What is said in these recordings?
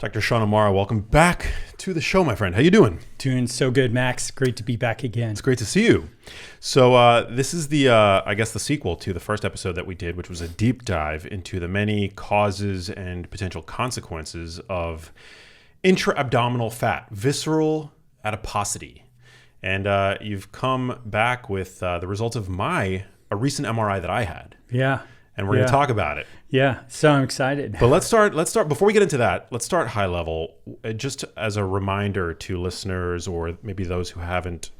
Dr. Sean Amara, welcome back to the show, my friend. How you doing? Doing so good, Max. Great to be back again. It's great to see you. So this is the sequel to the first episode that we did, which was a deep dive into the many causes and potential consequences of intra-abdominal fat, visceral adiposity. And you've come back with the results of a recent MRI that I had. Yeah. And we're going to talk about it. Yeah, so I'm excited. But let's start, before we get into that, let's start high level, just as a reminder to listeners or maybe those who haven't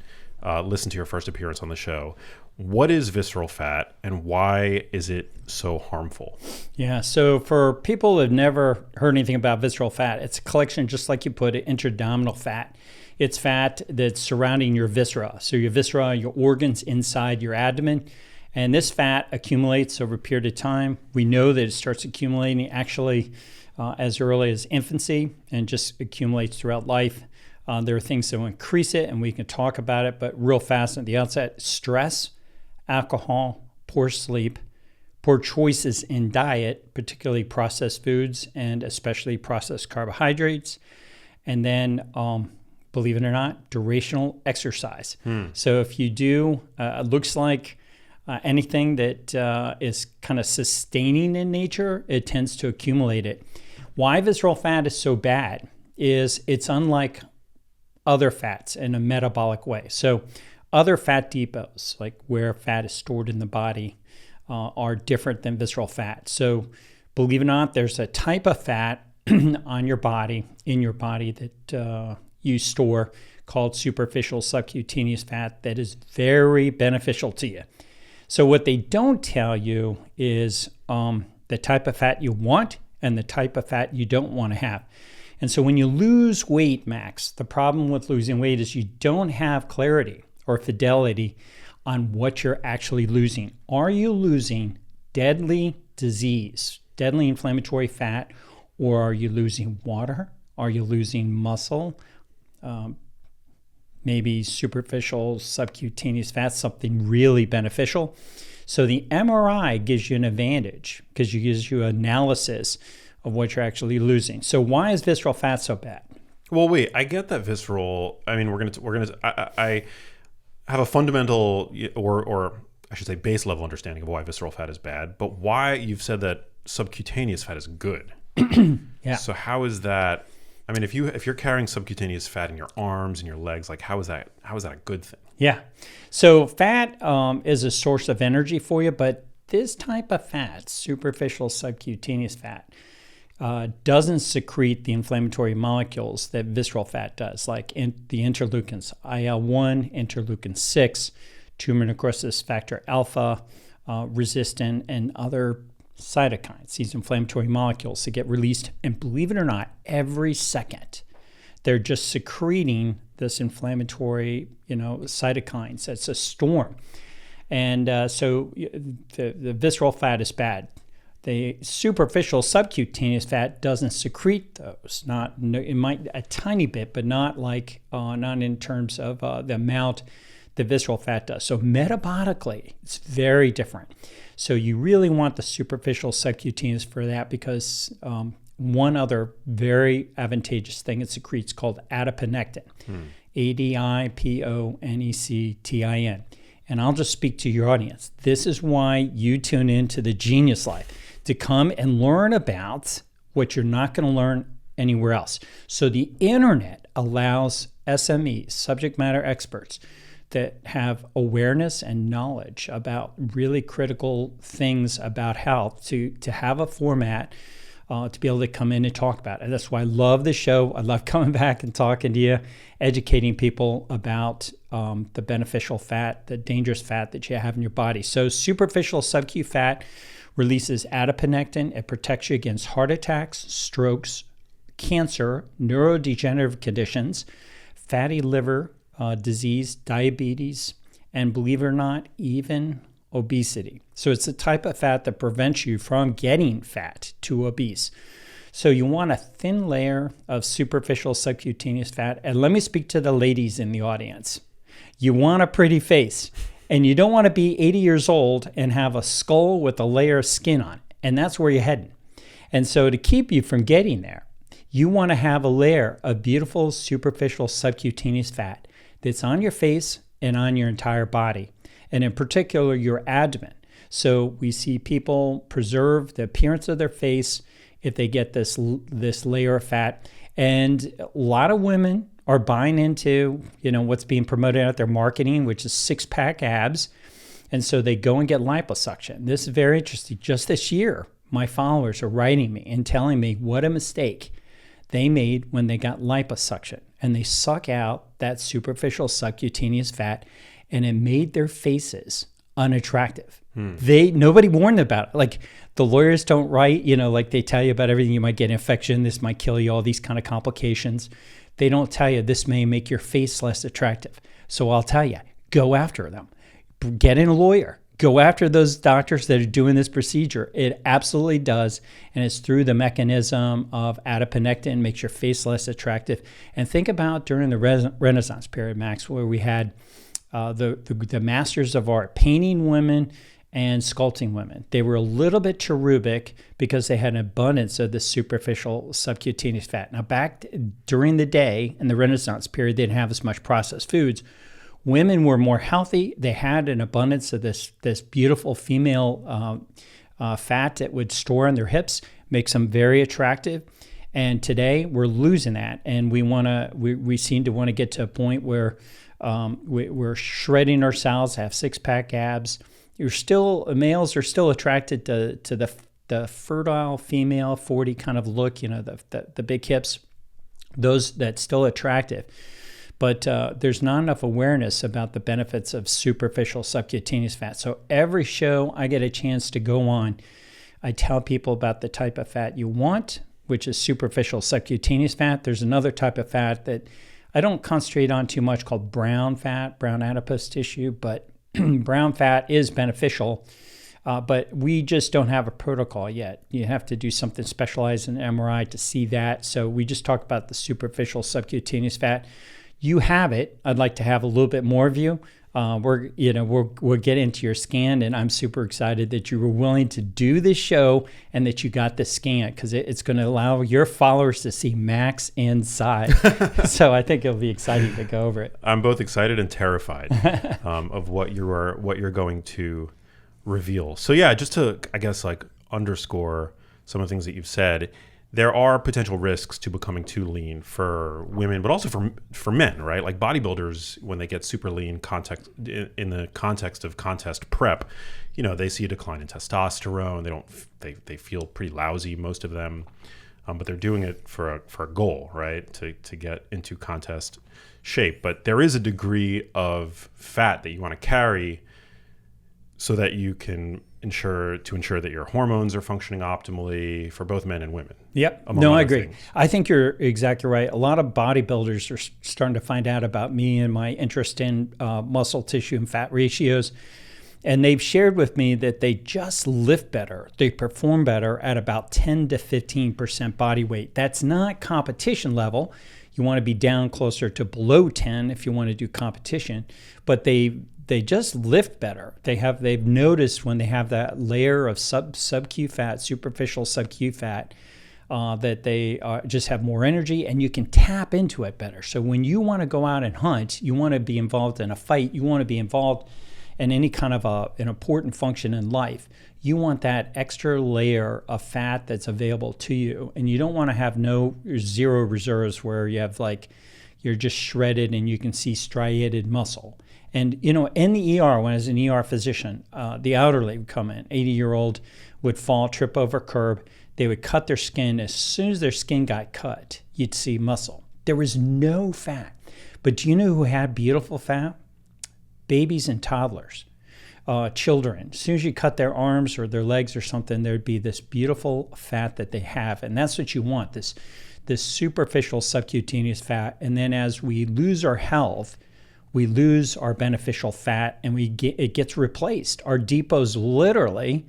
listened to your first appearance on the show. What is visceral fat and why is it so harmful? Yeah, so for people who have never heard anything about visceral fat, it's a collection, just like you put it, intra-abdominal fat. It's fat that's surrounding your viscera. So your viscera, your organs inside your abdomen. And this fat accumulates over a period of time. We know that it starts accumulating actually as early as infancy and just accumulates throughout life. There are things that will increase it, and we can talk about it, but real fast at the outset, stress, alcohol, poor sleep, poor choices in diet, particularly processed foods and especially processed carbohydrates, and then, believe it or not, durational exercise. So if you do, it looks like anything that is kind of sustaining in nature, it tends to accumulate it. Why visceral fat is so bad is it's unlike other fats in a metabolic way. So other fat depots, like where fat is stored in the body, are different than visceral fat. So believe it or not, there's a type of fat in your body that you store called superficial subcutaneous fat that is very beneficial to you. So what they don't tell you is the type of fat you want and the type of fat you don't want to have. And so when you lose weight, Max, the problem with losing weight is you don't have clarity or fidelity on what you're actually losing. Are you losing deadly disease, deadly inflammatory fat, or are you losing water? Are you losing muscle? Maybe superficial subcutaneous fat, something really beneficial. So the MRI gives you an advantage because it gives you analysis of what you're actually losing. So why is visceral fat so bad? Well, wait, I get that visceral. I mean, I have a fundamental or I should say base level understanding of why visceral fat is bad, but why you've said that subcutaneous fat is good. Yeah. So how is that? I mean, if you're carrying subcutaneous fat in your arms and your legs, like how is that a good thing? Yeah. So fat is a source of energy for you, but this type of fat, superficial subcutaneous fat, doesn't secrete the inflammatory molecules that visceral fat does, like the interleukins, IL-1, interleukin-6, tumor necrosis factor alpha, resistant, and other cytokines, these inflammatory molecules that get released, and believe it or not, every second they're just secreting this inflammatory, cytokines. It's a storm, and so the visceral fat is bad. The superficial subcutaneous fat doesn't secrete those. It might a tiny bit, but not in terms of the amount the visceral fat does. So metabolically, it's very different. So you really want the superficial subcutaneous for that because one other very advantageous thing it secretes called adiponectin, adiponectin. And I'll just speak to your audience. This is why you tune into the Genius Life, to come and learn about what you're not going to learn anywhere else. So the internet allows SMEs, subject matter experts, that have awareness and knowledge about really critical things about health to have a format to be able to come in and talk about it. And that's why I love the show. I love coming back and talking to you, educating people about the beneficial fat, the dangerous fat that you have in your body. So superficial subcu fat releases adiponectin. It protects you against heart attacks, strokes, cancer, neurodegenerative conditions, fatty liver disease, diabetes, and believe it or not, even obesity. So it's the type of fat that prevents you from getting fat to obese. So you want a thin layer of superficial subcutaneous fat. And let me speak to the ladies in the audience. You want a pretty face, and you don't want to be 80 years old and have a skull with a layer of skin on it. And that's where you're heading. And so to keep you from getting there, You want to have a layer of beautiful superficial subcutaneous fat that's on your face and on your entire body, and in particular your abdomen. So we see people preserve the appearance of their face if they get this layer of fat. And a lot of women are buying into, what's being promoted out there marketing, which is 6-pack abs. And so they go and get liposuction. This is very interesting. Just this year, my followers are writing me and telling me what a mistake they made when they got liposuction. And they suck out that superficial subcutaneous fat, and it made their faces unattractive. Nobody warned about it. Like, the lawyers don't write, like they tell you about everything. You might get an infection, this might kill you, all these kind of complications. They don't tell you this may make your face less attractive. So I'll tell you, go after them. Get in a lawyer. Go after those doctors that are doing this procedure. It absolutely does. And it's through the mechanism of adiponectin, makes your face less attractive. And think about during the Renaissance period, Max, where we had the masters of art painting women and sculpting women. They were a little bit cherubic because they had an abundance of the superficial subcutaneous fat. Now, back during the day in the Renaissance period, they didn't have as much processed foods. Women were more healthy. They had an abundance of this beautiful female fat that would store on their hips, makes them very attractive. And today we're losing that, and we seem to want to get to a point where we're shredding ourselves, have 6-pack abs. Males are still attracted to the fertile female 40 kind of look, the big hips. That's still attractive. But there's not enough awareness about the benefits of superficial subcutaneous fat. So every show I get a chance to go on, I tell people about the type of fat you want, which is superficial subcutaneous fat. There's another type of fat that I don't concentrate on too much called brown fat, brown adipose tissue, but brown fat is beneficial. But we just don't have a protocol yet. You have to do something specialized in MRI to see that. So we just talked about the superficial subcutaneous fat. You have it. I'd like to have a little bit more of you. We'll get into your scan, and I'm super excited that you were willing to do this show and that you got the scan, because it's going to allow your followers to see Max inside. So I think it'll be exciting to go over it. I'm both excited and terrified of what you're going to reveal. So yeah, just to underscore some of the things that you've said. There are potential risks to becoming too lean for women, but also for men, right? Like bodybuilders, when they get super lean in the context of contest prep, they see a decline in testosterone. They feel pretty lousy, most of them, but they're doing it for a goal, right? To get into contest shape. But there is a degree of fat that you want to carry so that you can ensure that your hormones are functioning optimally for both men and women. Yep. No, I agree. Things. I think you're exactly right. A lot of bodybuilders are starting to find out about me and my interest in muscle tissue and fat ratios. And they've shared with me that they just lift better. They perform better at about 10 to 15% body weight. That's not competition level. You want to be down closer to below 10 if you want to do competition. But they just lift better. They've noticed when they have that layer of sub-Q fat, superficial sub-Q fat, that they just have more energy, and you can tap into it better. So when you want to go out and hunt, you want to be involved in a fight, you want to be involved in any kind of an important function in life, you want that extra layer of fat that's available to you. And you don't want to have zero reserves where you have you're just shredded and you can see striated muscle. And, in the ER, when I was an ER physician, the elderly would come in, 80-year-old would fall, trip over curb. They would cut their skin. As soon as their skin got cut, you'd see muscle. There was no fat. But do you know who had beautiful fat? Babies and toddlers, children. As soon as you cut their arms or their legs or something, there'd be this beautiful fat that they have. And that's what you want, this superficial subcutaneous fat. And then as we lose our health, we lose our beneficial fat, and it gets replaced. Our depots literally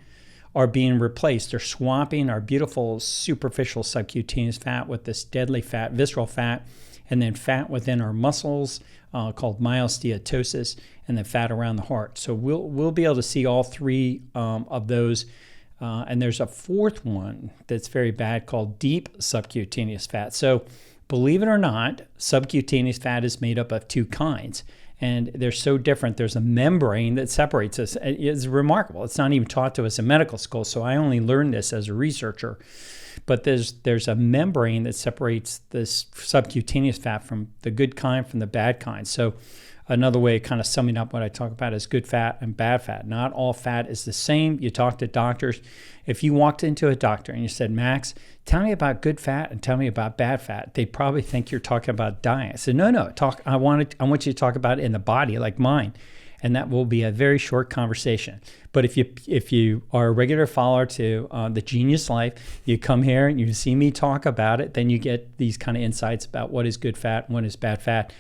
are being replaced. They're swapping our beautiful superficial subcutaneous fat with this deadly fat, visceral fat, and then fat within our muscles called myosteatosis, and then fat around the heart. So we'll be able to see all three of those And there's a fourth one that's very bad called deep subcutaneous fat. So believe it or not, subcutaneous fat is made up of two kinds. And they're so different. There's a membrane that separates us. It's remarkable. It's not even taught to us in medical school. So I only learned this as a researcher. But there's a membrane that separates this subcutaneous fat from the good kind from the bad kind. So another way of kind of summing up what I talk about is good fat and bad fat. Not all fat is the same. You talk to doctors. If you walked into a doctor and you said, Max, tell me about good fat and tell me about bad fat, they probably think you're talking about diet. So no, I want you to talk about it in the body like mine. And that will be a very short conversation. But if you are a regular follower to the Genius Life, you come here and you see me talk about it, then you get these kind of insights about what is good fat and what is bad fat.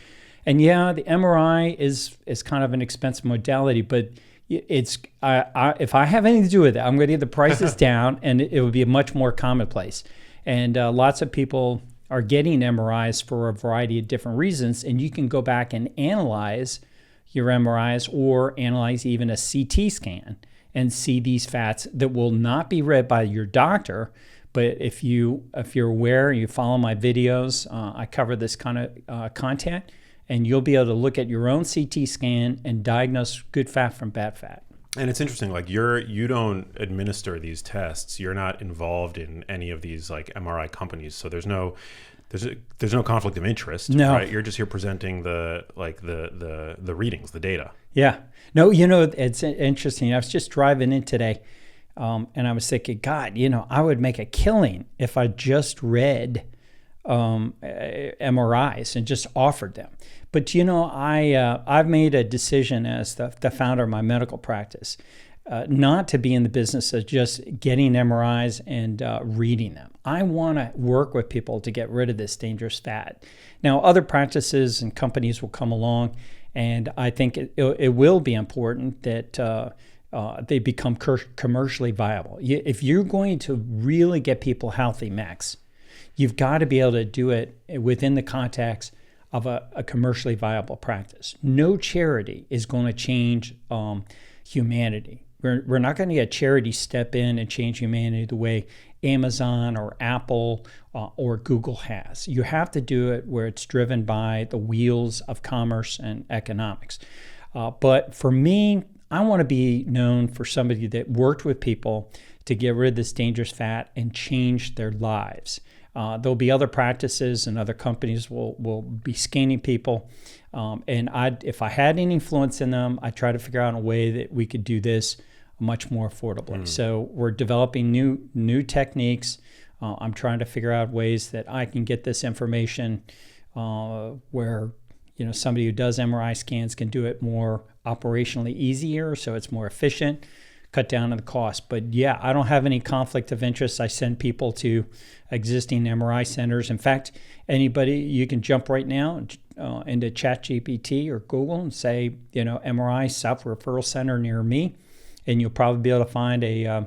And yeah, the MRI is kind of an expensive modality, but it's if I have anything to do with it, I'm going to get the prices down, and it would be much more commonplace. And lots of people are getting MRIs for a variety of different reasons, and you can go back and analyze your MRIs or analyze even a CT scan and see these fats that will not be read by your doctor. But if you're aware, you follow my videos, I cover this kind of content, and you'll be able to look at your own CT scan and diagnose good fat from bad fat. And it's interesting, like you don't administer these tests. You're not involved in any of these like MRI companies, so there's no conflict of interest. No. Right? You're just here presenting the readings, the data. Yeah. No, it's interesting. I was just driving in today, and I was thinking, God, I would make a killing if I just read MRIs and just offered them. But I've made a decision as the founder of my medical practice not to be in the business of just getting MRIs and reading them. I want to work with people to get rid of this dangerous fat. Now, other practices and companies will come along, and I think it will be important that they become commercially viable. If you're going to really get people healthy, Max, you've got to be able to do it within the context of a commercially viable practice. No charity is going to change humanity. We're not going to get charity step in and change humanity the way Amazon or Apple or Google has. You have to do it where it's driven by the wheels of commerce and economics. But for me, I want to be known for somebody that worked with people to get rid of this dangerous fat and change their lives. There'll be other practices and other companies will be scanning people. And if I had any influence in them, I'd try to figure out a way that we could do this much more affordably. So we're developing new techniques. I'm trying to figure out ways that I can get this information where somebody who does MRI scans can do it more operationally easier, so it's more efficient, cut down on the cost. But yeah, I don't have any conflict of interest. I send people to existing MRI centers. In fact, anybody, you can jump right now into ChatGPT or Google and say, MRI self-referral center near me, and you'll probably be able to find a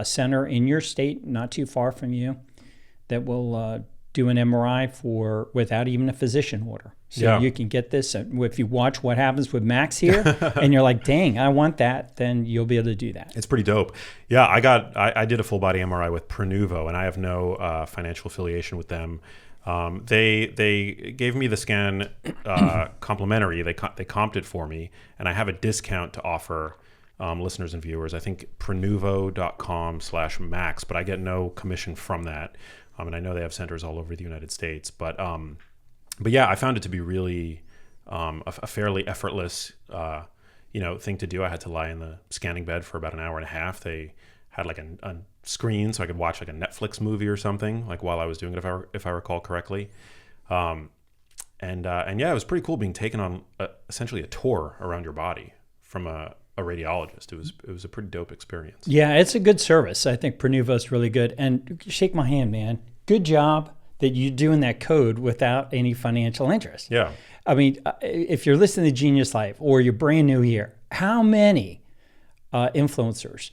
center in your state, not too far from you, that will do an MRI without even a physician order. So you can get this. If you watch what happens with Max here, and you're like, dang, I want that, then you'll be able to do that. It's pretty dope. Yeah, I did a full body MRI with Prenuvo, and I have no financial affiliation with them. They gave me the scan complimentary. They comped it for me, and I have a discount to offer listeners and viewers. I think prenuvo.com/max, but I get no commission from that. And I know they have centers all over the United States, but yeah, I found it to be really a fairly effortless, thing to do. I had to lie in the scanning bed for about an hour and a half. They had like a screen so I could watch like a Netflix movie or something, like while I was doing it, if I recall correctly. And yeah, it was pretty cool being taken on essentially a tour around your body from a radiologist. It was a pretty dope experience. Yeah, it's a good service. I think Prenuvo is really good. And shake my hand, man. Good job that you're doing that code without any financial interest. Yeah. I mean, if you're listening to Genius Life or you're brand new here, how many influencers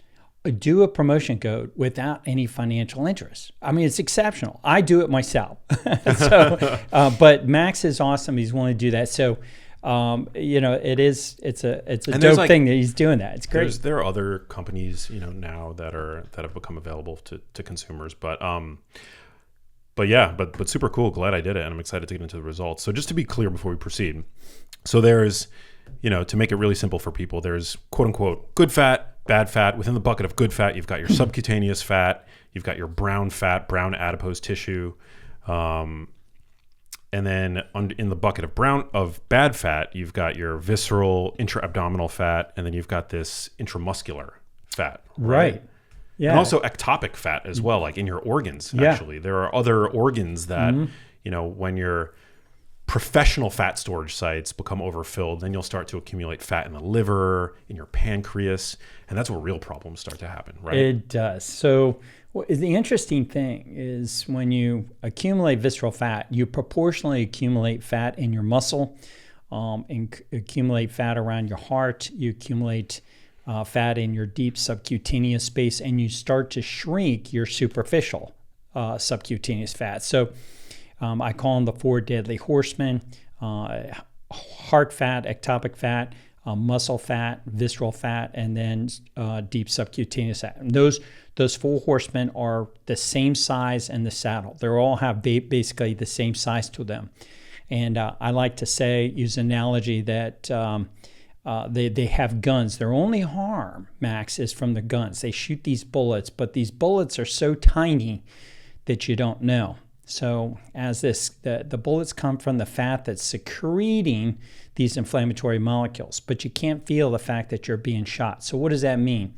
do a promotion code without any financial interest? I mean, it's exceptional. I do it myself. But Max is awesome. He's willing to do that. So it's a And there's, dope thing that he's doing that. It's great. There are other companies, now that have become available to consumers, but super cool. Glad I did it, and I'm excited to get into the results. So just to be clear before we proceed, so there's, to make it really simple for people, there's quote unquote good fat, bad fat. Within the bucket of good fat, you've got your subcutaneous fat, you've got your brown fat, brown adipose tissue, and then in the bucket of bad fat, you've got your visceral intra-abdominal fat, and then you've got this intramuscular fat. Right. Yeah. And also ectopic fat as well, like in your organs, actually. There are other organs that, when your professional fat storage sites become overfilled, then you'll start to accumulate fat in the liver, in your pancreas, and that's where real problems start to happen, right? It does. So the interesting thing is when you accumulate visceral fat, you proportionally accumulate fat in your muscle, and accumulate fat around your heart, you accumulate fat in your deep subcutaneous space, and you start to shrink your superficial subcutaneous fat. So I call them the 4 deadly horsemen: heart fat, ectopic fat, muscle fat, visceral fat, and then deep subcutaneous fat. And those 4 horsemen are the same size in the saddle. They all have basically the same size to them. And I like to use an analogy that they have guns. Their only harm, Max, is from the guns. They shoot these bullets, but these bullets are so tiny that you don't know. So as the bullets come from the fat that's secreting these inflammatory molecules, but you can't feel the fact that you're being shot. So what does that mean?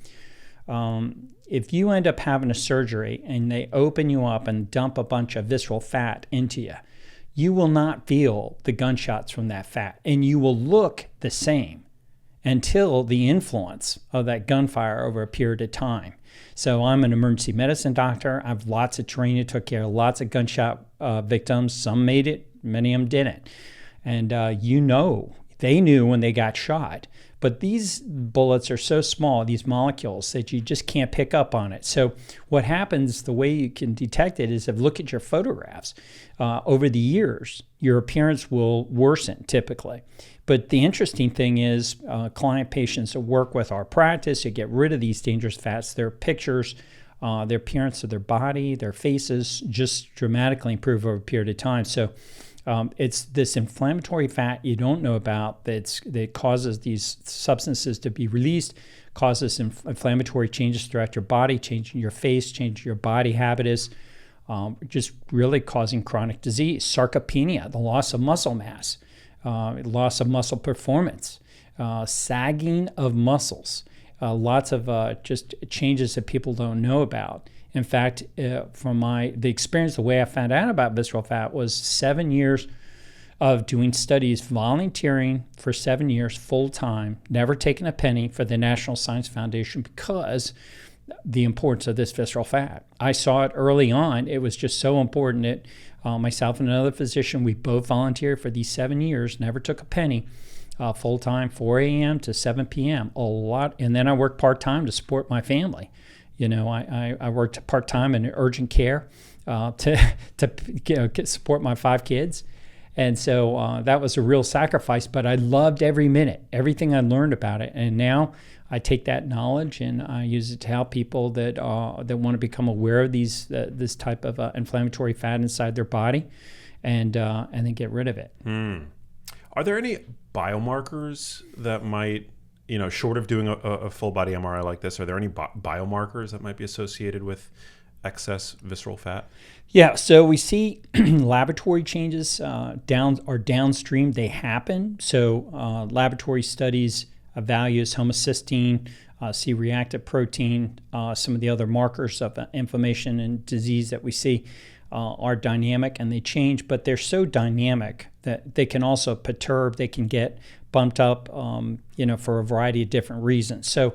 If you end up having a surgery and they open you up and dump a bunch of visceral fat into you, you will not feel the gunshots from that fat, and you will look the same until the influence of that gunfire over a period of time. So I'm an emergency medicine doctor. I have lots of training, took care of lots of gunshot victims. Some made it, many of them didn't. And they knew when they got shot. But these bullets are so small, these molecules, that you just can't pick up on it. So what happens, the way you can detect it is if you look at your photographs. Over the years, your appearance will worsen typically. But the interesting thing is client patients that work with our practice to get rid of these dangerous fats, their pictures, their appearance of their body, their faces just dramatically improve over a period of time. So it's this inflammatory fat you don't know about that causes these substances to be released, causes inflammatory changes throughout your body, changing your face, changing your body habitus, just really causing chronic disease, sarcopenia, the loss of muscle mass, loss of muscle performance, sagging of muscles, lots of just changes that people don't know about. In fact, from the experience, the way I found out about visceral fat was 7 years of doing studies, volunteering for 7 years full time, never taking a penny for the National Science Foundation because the importance of this visceral fat. I saw it early on. It was just so important that myself and another physician, we both volunteered for these 7 years, never took a penny, full time, 4 a.m. to 7 p.m. a lot. And then I worked part time to support my family. I worked part time in urgent care to support my 5 kids. And so that was a real sacrifice, but I loved every minute, everything I learned about it. And now I take that knowledge and I use it to help people that want to become aware of this type of inflammatory fat inside their body, and then get rid of it. Are there any biomarkers that might, short of doing a full body MRI like this, are there any biomarkers that might be associated with excess visceral fat? Yeah, so we see laboratory changes downstream. They happen. So laboratory studies evaluate homocysteine, C-reactive protein, some of the other markers of inflammation and disease that we see are dynamic, and they change, but they're so dynamic that they can also perturb, they can get bumped up, for a variety of different reasons. So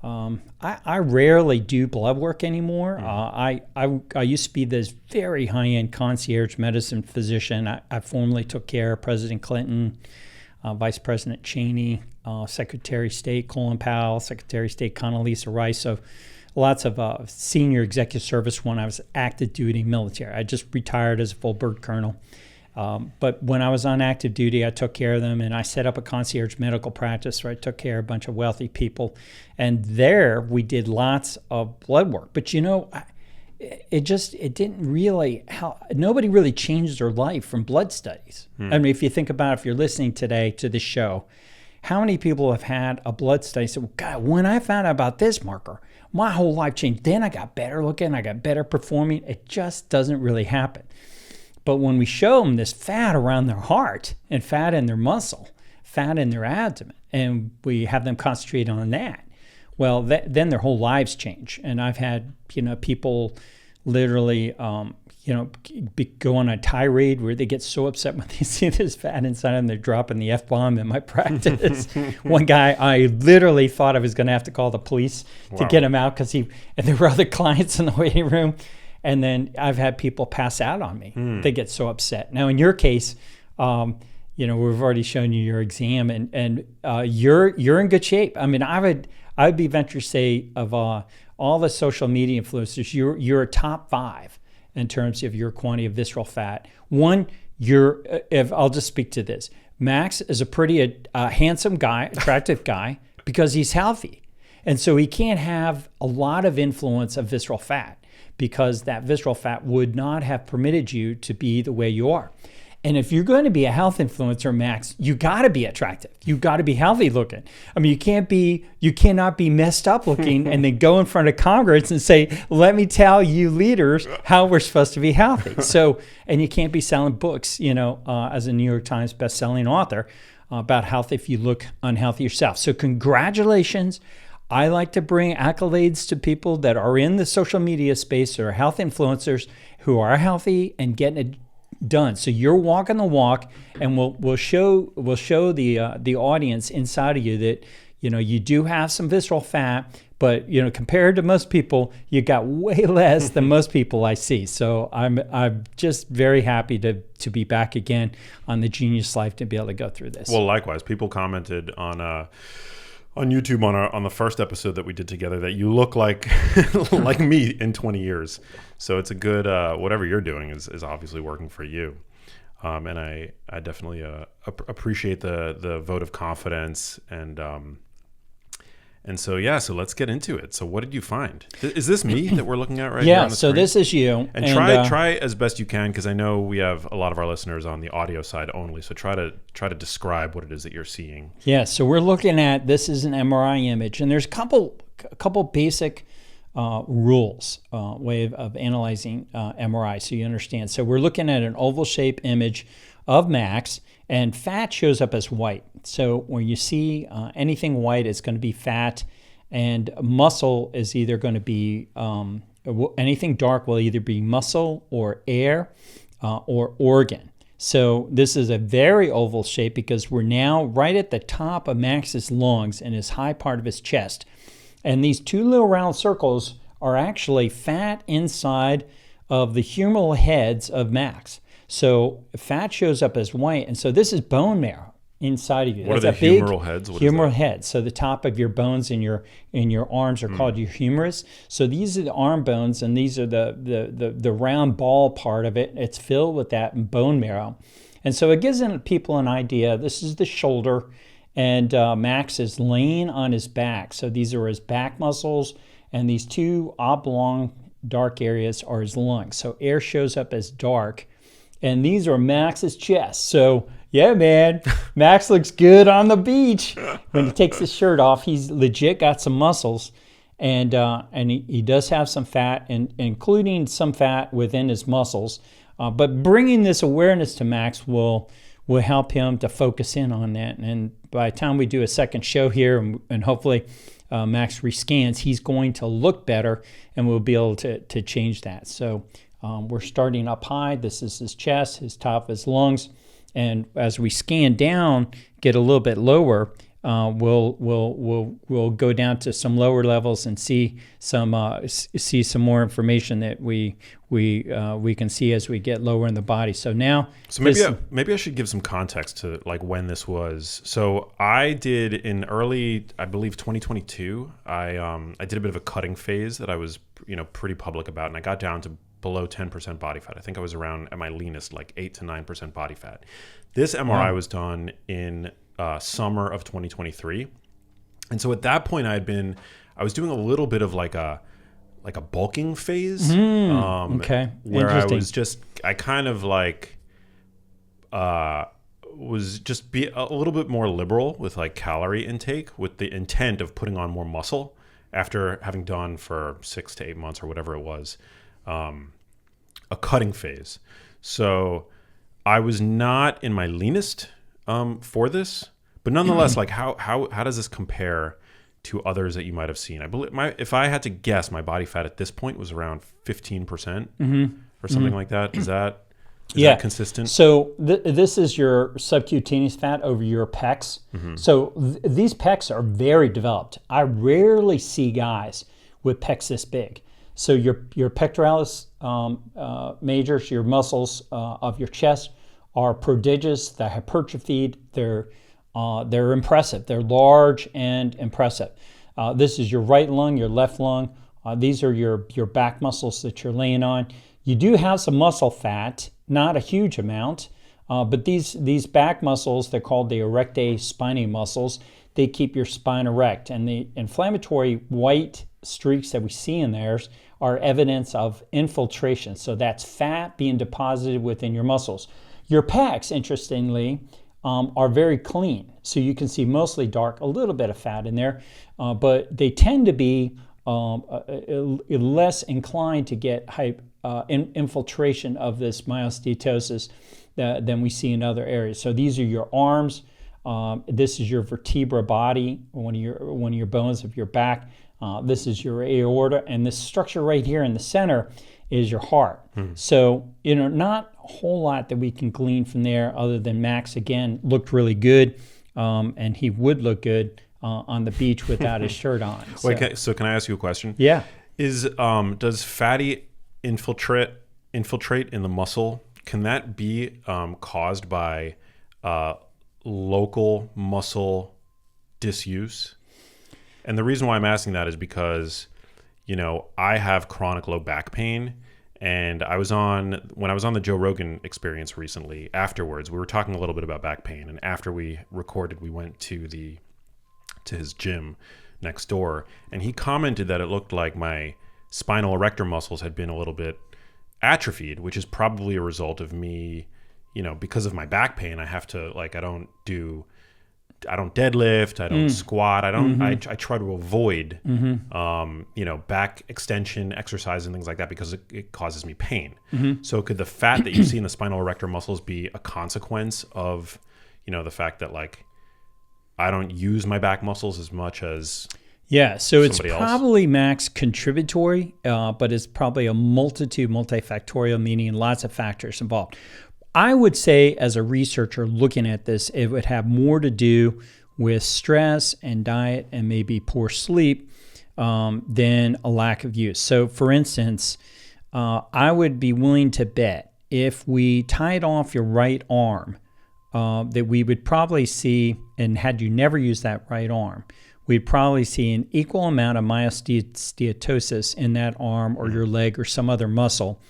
I rarely do blood work anymore. I used to be this very high-end concierge medicine physician. I formerly took care of President Clinton, Vice President Cheney, Secretary of State Colin Powell, Secretary of State Condoleezza Rice. So lots of senior executive service when I was active duty military. I just retired as a full bird colonel. But when I was on active duty, I took care of them, and I set up a concierge medical practice where I took care of a bunch of wealthy people. And there we did lots of blood work. But it didn't really help. Nobody really changed their life from blood studies. I mean, if you think about it, if you're listening today to this show, how many people have had a blood study and said, well, God, when I found out about this marker, my whole life changed. Then I got better looking, I got better performing. It just doesn't really happen. But when we show them this fat around their heart and fat in their muscle, fat in their abdomen, and we have them concentrate on that, well, then their whole lives change. And I've had, people literally, go on a tirade where they get so upset when they see this fat inside them, they're dropping the F-bomb in my practice. One guy, I literally thought I was going to have to call the police to get him out and there were other clients in the waiting room. And then I've had people pass out on me. They get so upset. Now, in your case, we've already shown you your exam, and you're in good shape. I mean, I would be venture to say of all the social media influencers, you're a top 5 in terms of your quantity of visceral fat. One, I'll just speak to this. Max is a pretty handsome guy, attractive guy, because he's healthy, and so he can't have a lot of influence of visceral fat, because that visceral fat would not have permitted you to be the way you are. And if you're going to be a health influencer, Max, you got to be attractive. You got to be healthy looking. I mean, you cannot be messed up looking and then go in front of Congress and say, let me tell you leaders how we're supposed to be healthy. So, and you can't be selling books, as a New York Times best-selling author about health if you look unhealthy yourself. So congratulations. I like to bring accolades to people that are in the social media space or health influencers who are healthy and getting it done. So you're walking the walk, and we'll show the audience inside of you that you do have some visceral fat, but compared to most people, you got way less than most people I see. So I'm just very happy to be back again on the Genius Life to be able to go through this. Well, likewise, people commented on YouTube on the first episode that we did together that you look like like me in 20 years. So it's a good, whatever you're doing is obviously working for you. And I definitely appreciate the vote of confidence. And so let's get into it. So what did you find? Is this me that we're looking at right here on the screen? Yeah, so this is you. And try as best you can, because I know we have a lot of our listeners on the audio side only. So try to describe what it is that you're seeing. Yeah, so we're looking at, this is an MRI image, and there's a couple basic rules, way of analyzing MRI, so you understand. So we're looking at an oval shape image of Max, and fat shows up as white. So when you see anything white, it's going to be fat, and muscle is either going to be, anything dark will either be muscle or air or organ. So this is a very oval shape because we're now right at the top of Max's lungs and his high part of his chest. And these two little round circles are actually fat inside of the humeral heads of Max. So fat shows up as white, and so this is bone marrow inside of you. What are the humeral heads? Humeral heads. So the top of your bones in your arms are called your humerus. So these are the arm bones, and these are the round ball part of it. It's filled with that bone marrow, and so it gives people an idea. This is the shoulder, and Max is laying on his back. So these are his back muscles, and these two oblong dark areas are his lungs. So air shows up as dark. And these are Max's chest. So, yeah, man, Max looks good on the beach. When he takes his shirt off, he's legit got some muscles. And he does have some fat, including some fat within his muscles. But bringing this awareness to Max will help him to focus in on that. And by the time we do a second show here, and hopefully Max rescans, he's going to look better, and we'll be able to change that. So we're starting up high. This is his chest, his top of his lungs. And as we scan down, get a little bit lower, we'll go down to some lower levels and see some more information that we can see as we get lower in the body. So now, maybe I should give some context to like when this was. So I did in early, I believe 2022. I did a bit of a cutting phase that I was pretty public about, and I got down to below 10% body fat. I think I was around at my leanest, like 8 to 9% body fat. This MRI was done in summer of 2023. And so at that point I was doing a little bit of like a bulking phase. Okay. Where I kind of like, was just be a little bit more liberal with like calorie intake with the intent of putting on more muscle after having done for 6 to 8 months or whatever it was, a cutting phase. So I was not in my leanest for this, but nonetheless, like how does this compare to others that you might have seen? I believe if I had to guess, my body fat at this point was around 15% or something like that. Is that that consistent? So this is your subcutaneous fat over your pecs. So these pecs are very developed. I rarely see guys with pecs this big. So your pectoralis majors, your muscles of your chest, are prodigious. They're hypertrophied. They're impressive. They're large and impressive. This is your right lung, your left lung. These are your back muscles that you're laying on. You do have some muscle fat, not a huge amount, but these back muscles, they're called the erectae spinae muscles. They keep your spine erect. And the inflammatory white streaks that we see in there are evidence of infiltration. So that's fat being deposited within your muscles. Your pecs, interestingly, are very clean. So you can see mostly dark, a little bit of fat in there, but they tend to be less inclined to get infiltration of this myosteatosis than we see in other areas. So these are your arms. This is your vertebra body, one of your bones of your back. This is your aorta, and this structure right here in the center is your heart. So, not a whole lot that we can glean from there other than Max, again, looked really good, and he would look good on the beach without his shirt on. So. Wait, so can I ask you a question? Yeah. Does fatty infiltrate in the muscle, can that be caused by local muscle disuse? And the reason why I'm asking that is because, I have chronic low back pain, and when I was on the Joe Rogan Experience recently, afterwards, we were talking a little bit about back pain, and after we recorded, we went to his gym next door, and he commented that it looked like my spinal erector muscles had been a little bit atrophied, which is probably a result of me, because of my back pain, I have to, I don't deadlift, I don't squat, I try to avoid, back extension exercise and things like that because it causes me pain. So could the fat that you see in the spinal erector muscles be a consequence of, the fact that I don't use my back muscles as much as so it's else? probably, Max, contributory, but it's probably multifactorial, meaning lots of factors involved. I would say, as a researcher looking at this, it would have more to do with stress and diet and maybe poor sleep than a lack of use. So, for instance, I would be willing to bet if we tied off your right arm, that we would probably see, and had you never used that right arm, we'd probably see an equal amount of myosteatosis in that arm or your leg or some other muscle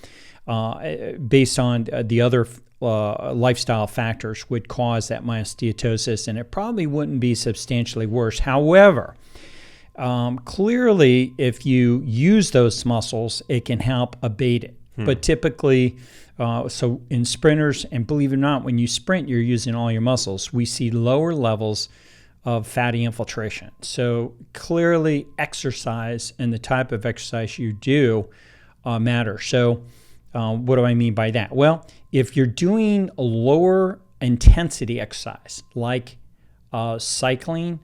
based on the other lifestyle factors would cause that myosteatosis, and it probably wouldn't be substantially worse. However, clearly, if you use those muscles, it can help abate it. But typically, so in sprinters, and believe it or not, when you sprint, you're using all your muscles, we see lower levels of fatty infiltration. So clearly, exercise and the type of exercise you do matter. So what do I mean by that? Well, if you're doing a lower intensity exercise, like cycling,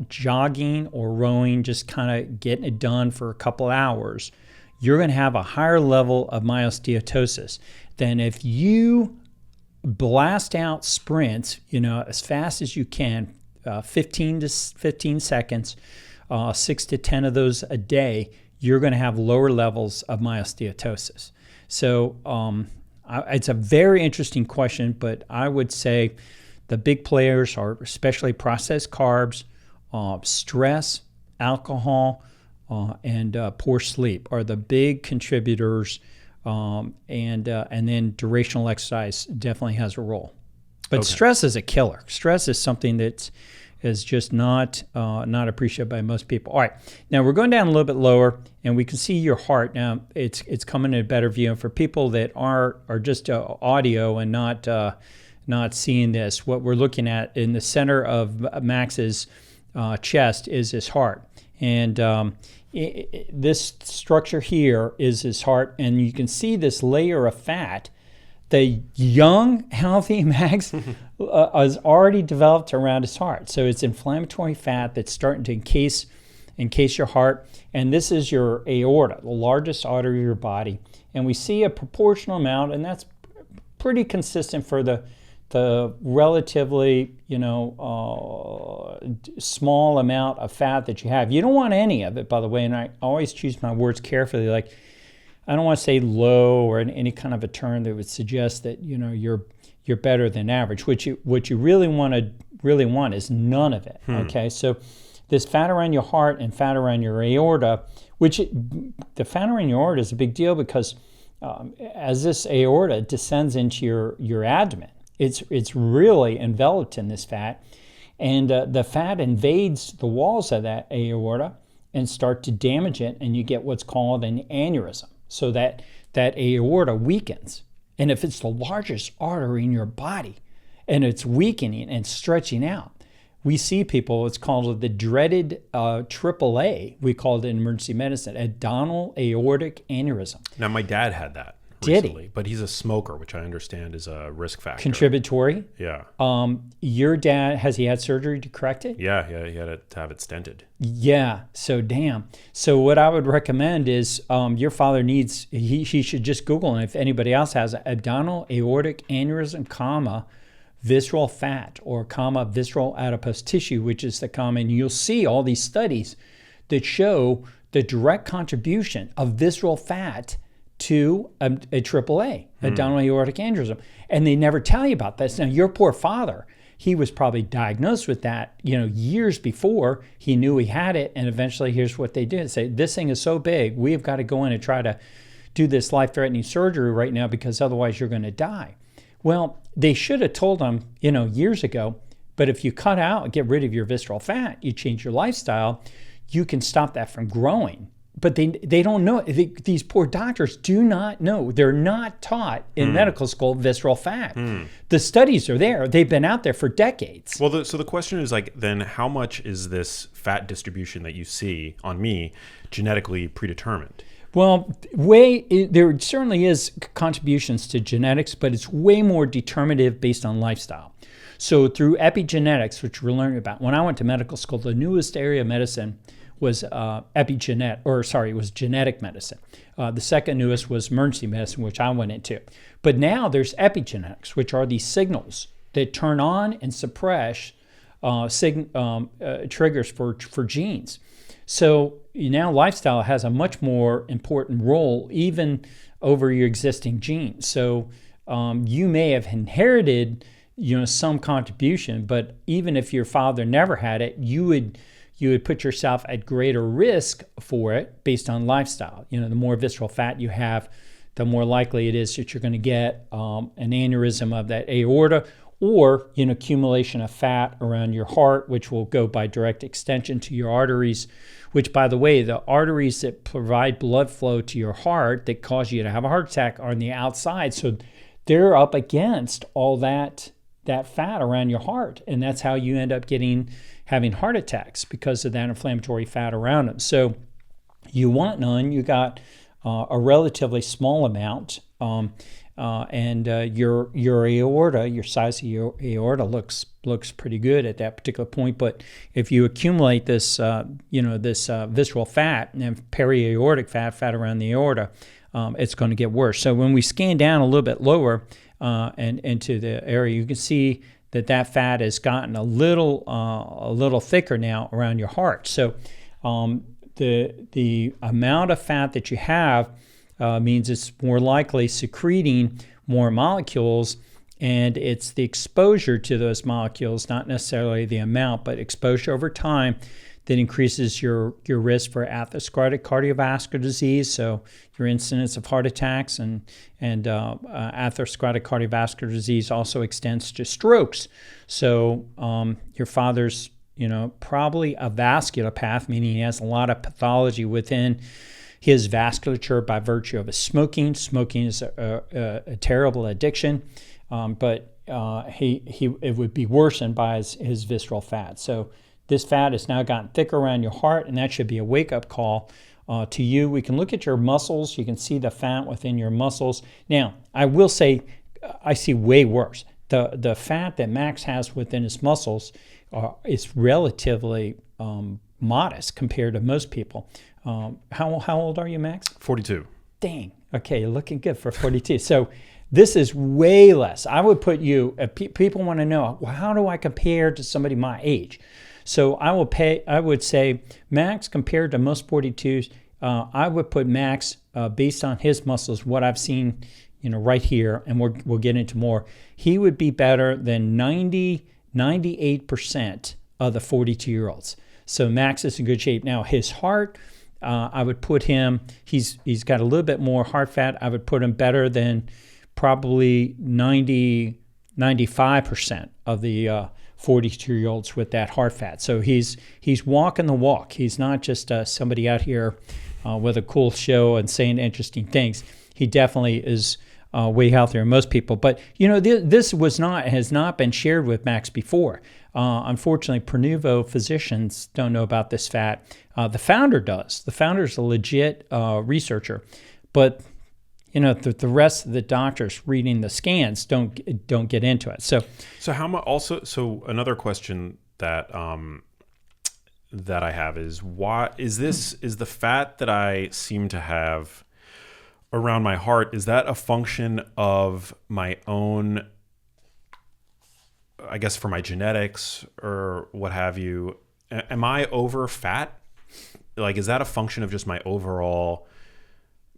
jogging, or rowing, just kind of getting it done for a couple hours, you're going to have a higher level of myosteatosis than if you blast out sprints, as fast as you can, 15 to 15 seconds, 6 to 10 of those a day, you're going to have lower levels of myosteatosis. So it's a very interesting question, but I would say the big players are especially processed carbs, stress, alcohol, and poor sleep are the big contributors and then durational exercise definitely has a role. But stress is a killer. Stress is something that is just not appreciated by most people. All right, now we're going down a little bit lower, and we can see your heart. Now it's coming in a better view. And for people that are just audio and not seeing this, what we're looking at in the center of Max's chest is his heart, and this structure here is his heart, and you can see this layer of fat. The young, healthy Max has already developed around his heart. So it's inflammatory fat that's starting to encase your heart. And this is your aorta, the largest artery of your body. And we see a proportional amount, and that's pretty consistent for the relatively, small amount of fat that you have. You don't want any of it, by the way, and I always choose my words carefully. Like, I don't want to say low or any kind of a term that would suggest that you're better than average. What you really want is none of it. Okay, so this fat around your heart and fat around your aorta, the fat around your aorta is a big deal because as this aorta descends into your abdomen, it's really enveloped in this fat, and the fat invades the walls of that aorta and start to damage it, and you get what's called an aneurysm. So that aorta weakens. And if it's the largest artery in your body and it's weakening and stretching out, we see people, it's called the dreaded AAA, we call it in emergency medicine, abdominal aortic aneurysm. Now, my dad had that recently, but he's a smoker, which I understand is a risk factor. Contributory? Yeah. Your dad, has he had surgery to correct it? Yeah, he had to have it stented. Yeah, so damn. So what I would recommend is your father needs, he should just Google, and if anybody else has abdominal aortic aneurysm, visceral fat, or visceral adipose tissue, which is the common, you'll see all these studies that show the direct contribution of visceral fat to a AAA, abdominal aortic aneurysm. And they never tell you about this. Now, your poor father, he was probably diagnosed with that, years before he knew he had it. And eventually, here's what they did. Say, this thing is so big, we've got to go in and try to do this life-threatening surgery right now because otherwise you're going to die. Well, they should have told him, years ago, but if you cut out, get rid of your visceral fat, you change your lifestyle, you can stop that from growing. But they don't know. These poor doctors do not know. They're not taught in medical school visceral fat. The studies are there. They've been out there for decades. Well, so the question is then how much is this fat distribution that you see on me genetically predetermined? Well, there certainly is contributions to genetics, but it's way more determinative based on lifestyle. So through epigenetics, which we're learning about, when I went to medical school, the newest area of medicine was genetic medicine. The second newest was emergency medicine, which I went into. But now there's epigenetics, which are these signals that turn on and suppress triggers for genes. So now lifestyle has a much more important role even over your existing genes. So you may have inherited some contribution, but even if your father never had it, you would put yourself at greater risk for it based on lifestyle. The more visceral fat you have, the more likely it is that you're going to get an aneurysm of that aorta, or accumulation of fat around your heart, which will go by direct extension to your arteries, which, by the way, the arteries that provide blood flow to your heart that cause you to have a heart attack are on the outside. So they're up against all that fat around your heart, and that's how you end up having heart attacks because of that inflammatory fat around them. So you want none. You got a relatively small amount, and your aorta, your size of your aorta looks pretty good at that particular point. But if you accumulate this, visceral fat and periaortic fat around the aorta, it's going to get worse. So when we scan down a little bit lower and into the area, you can see that fat has gotten a little thicker now around your heart. So the amount of fat that you have means it's more likely secreting more molecules, and it's the exposure to those molecules, not necessarily the amount, but exposure over time that increases your risk for atherosclerotic cardiovascular disease, so your incidence of heart attacks, and atherosclerotic cardiovascular disease also extends to strokes. So your father's, probably a vascular path, meaning he has a lot of pathology within his vasculature by virtue of his smoking. Smoking is a terrible addiction, but it would be worsened by his visceral fat. So this fat has now gotten thicker around your heart, and that should be a wake-up call to you. We can look at your muscles. You can see the fat within your muscles. Now, I will say I see way worse. The fat that Max has within his muscles is relatively modest compared to most people. How old are you, Max? 42. Dang. Okay, you're looking good for 42. So this is way less. I would put you, people want to know, well, how do I compare to somebody my age? So I would say Max compared to most 42s, I would put Max based on his muscles, what I've seen, right here, and we'll get into more. He would be better than 98% of the 42-year-olds. So Max is in good shape. Now his heart, I would put him, he's got a little bit more heart fat. I would put him better than probably 95% of the 42-year-olds with that heart fat. So he's walking the walk. He's not just somebody out here with a cool show and saying interesting things. He definitely is way healthier than most people. But this has not been shared with Max before. Unfortunately, Pernuvo physicians don't know about this fat. The founder does. The founder's a legit researcher, but the rest of the doctors reading the scans don't get into it. So how much? Also, so another question that that I have is, why is the fat that I seem to have around my heart, is that a function of my own, I guess, for my genetics or what have you? Am I over fat? Like, is that a function of just my overall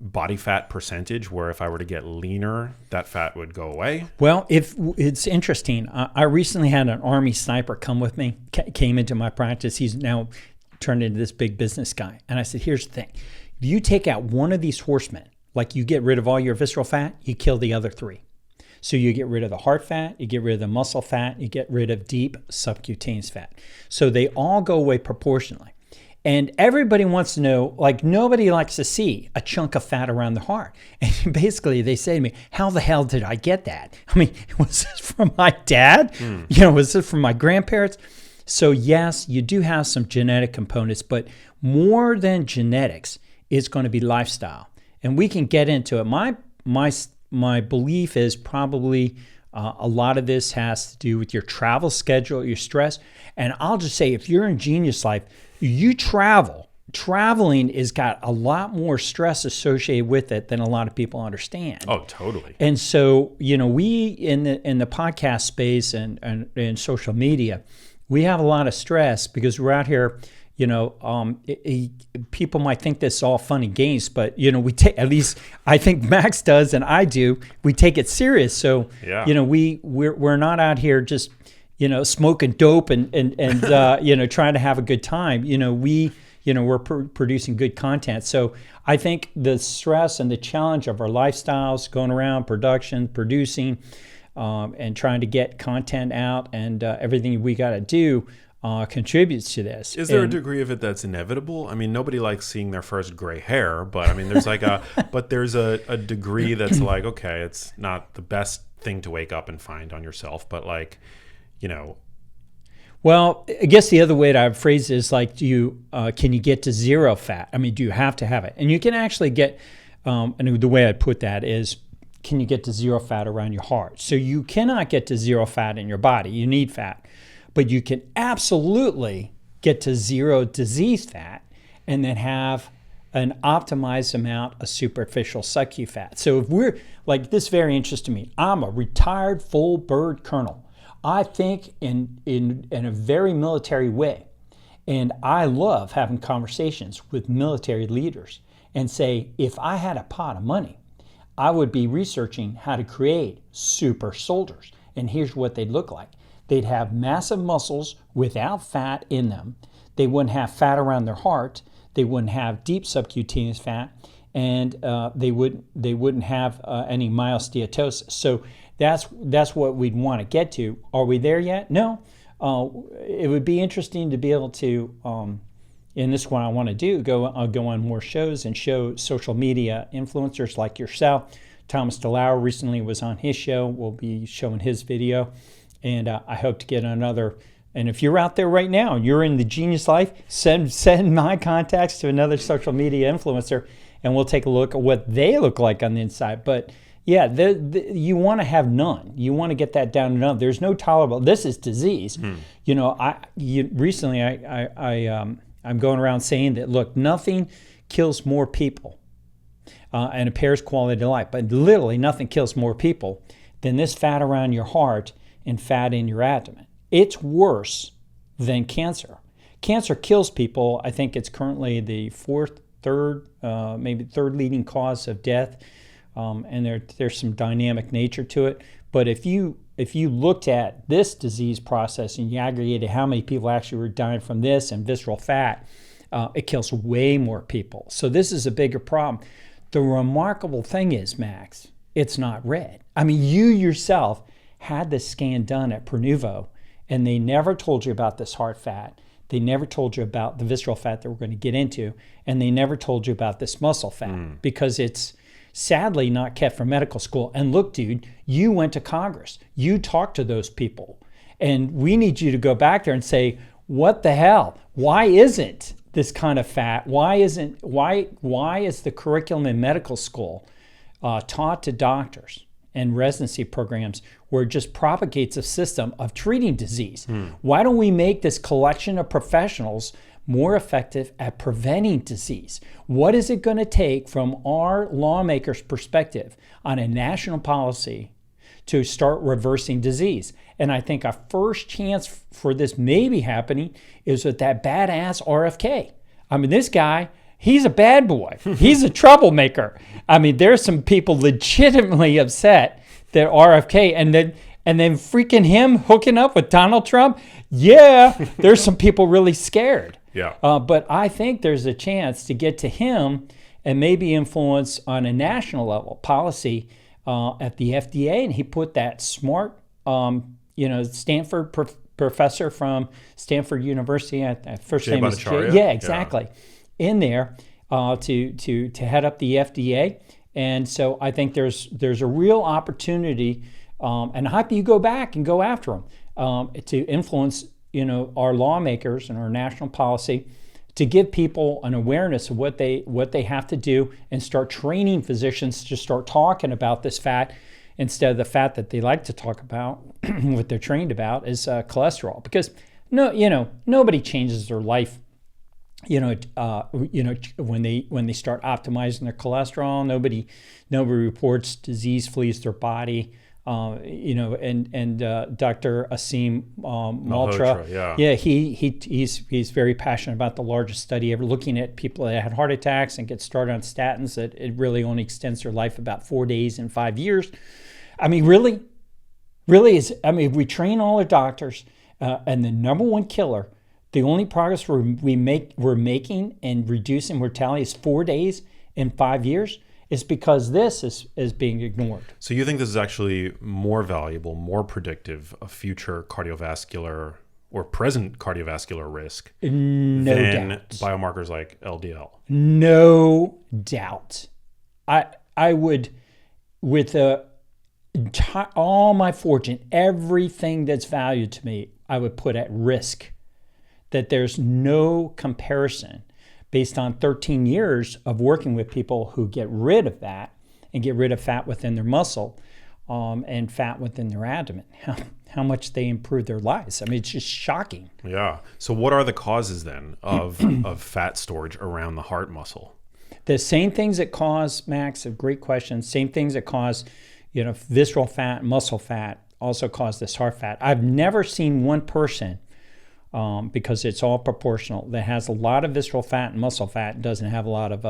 body fat percentage, where if I were to get leaner, that fat would go away? Well, if it's interesting, I recently had an Army sniper come with me, came into my practice. He's now turned into this big business guy. And I said, here's the thing. If you take out one of these horsemen, like you get rid of all your visceral fat, you kill the other three. So you get rid of the heart fat, you get rid of the muscle fat, you get rid of deep subcutaneous fat. So they all go away proportionally. And everybody wants to know, like, nobody likes to see a chunk of fat around the heart. And basically they say to me, how the hell did I get that? I mean, was this from my dad? Was this from my grandparents? So yes, you do have some genetic components, but more than genetics is going to be lifestyle. And we can get into it. My belief is probably a lot of this has to do with your travel schedule, your stress. And I'll just say, if you're in Genius Life, you traveling has got a lot more stress associated with it than a lot of people understand. Oh, totally. And so, we in the podcast space and social media, we have a lot of stress because we're out here. People might think this is all fun and games, but we take, at least I think Max does and I do. We take it serious. So yeah. We're not out here just smoking dope and trying to have a good time. We're producing good content. So I think the stress and the challenge of our lifestyles, going around production, producing, and trying to get content out, and everything we got to do contributes to this. Is there a degree of it that's inevitable? I mean, nobody likes seeing their first gray hair, but I mean, there's like there's a degree that's like, okay, it's not the best thing to wake up and find on yourself, but like, Well, I guess the other way to phrase it is like, can you get to zero fat? I mean, do you have to have it? And you can actually get, and the way I'd put that is, can you get to zero fat around your heart? So you cannot get to zero fat in your body. You need fat. But you can absolutely get to zero disease fat and then have an optimized amount of superficial subcu fat. So if we're, like, this very interesting to me. I'm a retired full bird colonel. I think in a very military way. And I love having conversations with military leaders and say, if I had a pot of money, I would be researching how to create super soldiers. And here's what they'd look like. They'd have massive muscles without fat in them. They wouldn't have fat around their heart. They wouldn't have deep subcutaneous fat, and they wouldn't have any myosteatosis. So that's what we'd want to get to. Are we there yet? No. It would be interesting to be able to, and this is what I want to do, go on more shows and show social media influencers like yourself. Thomas DeLauer recently was on his show. We'll be showing his video, and I hope to get another. And if you're out there right now, you're in the genius life, send my contacts to another social media influencer, and we'll take a look at what they look like on the inside. But yeah, you want to have none. You want to get that down to none. There's no tolerable. This is disease. You know, recently I'm going around saying that, look, nothing kills more people and impairs quality of life, but literally nothing kills more people than this fat around your heart and fat in your abdomen. It's worse than cancer. Cancer kills people. I think it's currently the maybe third leading cause of death, and there's some dynamic nature to it. But if you looked at this disease process and you aggregated how many people actually were dying from this and visceral fat, it kills way more people. So this is a bigger problem. The remarkable thing is, Max, it's not red. I mean, you yourself had this scan done at Pronuvo, and they never told you about this heart fat. They never told you about the visceral fat that we're going to get into, and they never told you about this muscle fat because it's sadly not kept from medical school. And look, dude, you went to Congress. You talked to those people, and we need you to go back there and say, what the hell? Why isn't this kind of fat? Why is the curriculum in medical school taught to doctors and residency programs where it just propagates a system of treating disease? Why don't we make this collection of professionals more effective at preventing disease? What is it going to take from our lawmakers' perspective on a national policy to start reversing disease? And I think a first chance for this maybe happening is with that badass RFK. I mean, this guy, he's a bad boy. He's a troublemaker. I mean, there's some people legitimately upset that RFK and then freaking him hooking up with Donald Trump. Yeah, there's some people really scared. Yeah. But I think there's a chance to get to him and maybe influence on a national level policy at the FDA. And he put that smart, Stanford professor from Stanford University. First name is Jay. Yeah, exactly. Yeah. In there to head up the FDA. And so I think there's a real opportunity, and I hope you go back and go after them to influence our lawmakers and our national policy to give people an awareness of what they have to do and start training physicians to start talking about this fat instead of the fat that they like to talk about. What they're trained about is cholesterol, because nobody changes their life when they start optimizing their cholesterol. Nobody reports disease flees their body. And Dr. Asim Malhotra, he's very passionate about the largest study ever looking at people that had heart attacks and get started on statins, that it really only extends their life about 4 days and 5 years. I mean, really is. I mean, if we train all our doctors, and the number one killer, the only progress we're making in reducing mortality is 4 days and 5 years. Is because this is being ignored. So you think this is actually more valuable, more predictive of future cardiovascular or present cardiovascular risk than biomarkers like LDL? No doubt. I would, with all my fortune, everything that's valued to me, I would put at risk that there's no comparison based on 13 years of working with people who get rid of that and get rid of fat within their muscle and fat within their abdomen, how much they improve their lives. I mean, it's just shocking. Yeah. So what are the causes then of fat storage around the heart muscle? The same things that cause, Max, a great question, same things that cause, visceral fat, muscle fat also cause this heart fat. I've never seen one person, because it's all proportional, that has a lot of visceral fat and muscle fat and doesn't have a lot of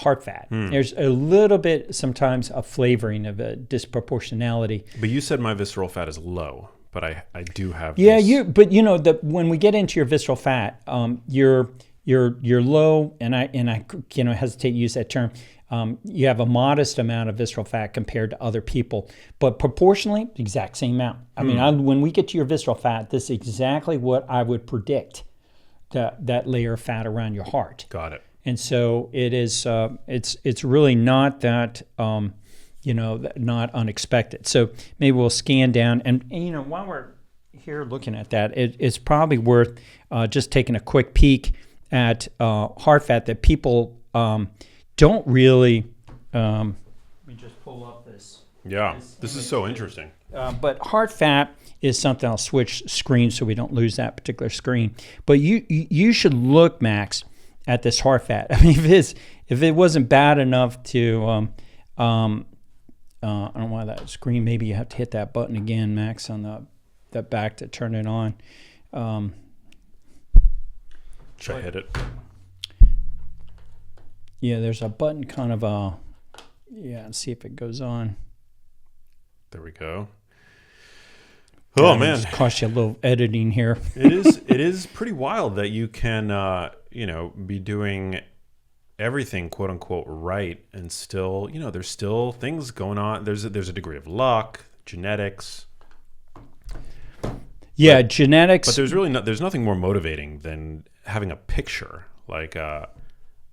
heart fat. There's a little bit sometimes a flavoring of a disproportionality. But you said my visceral fat is low. but I do have. Yeah, this. but when we get into your visceral fat, you're low, and I hesitate to use that term. You have a modest amount of visceral fat compared to other people, but proportionally, the exact same amount. I mean, when we get to your visceral fat, this is exactly what I would predict, that layer of fat around your heart. Got it. And so it is. It's really not that. Not unexpected. So maybe we'll scan down, and while we're here looking at that, it's probably worth just taking a quick peek at heart fat that people don't really. Let me just pull up this. Yeah, this is so interesting. But heart fat is something. I'll switch screens so we don't lose that particular screen. But you should look, Max, at this heart fat. I mean, if it wasn't bad enough to I don't know why that screen. Maybe you have to hit that button again, Max, on the back to turn it on. Should I hit it? Yeah, there's a button kind of and see if it goes on. There we go. Oh man, it cost you a little editing here. It is pretty wild that you can be doing everything quote unquote right, and still there's still things going on. There's a degree of luck, genetics. Yeah, genetics. But there's nothing more motivating than having a picture, like a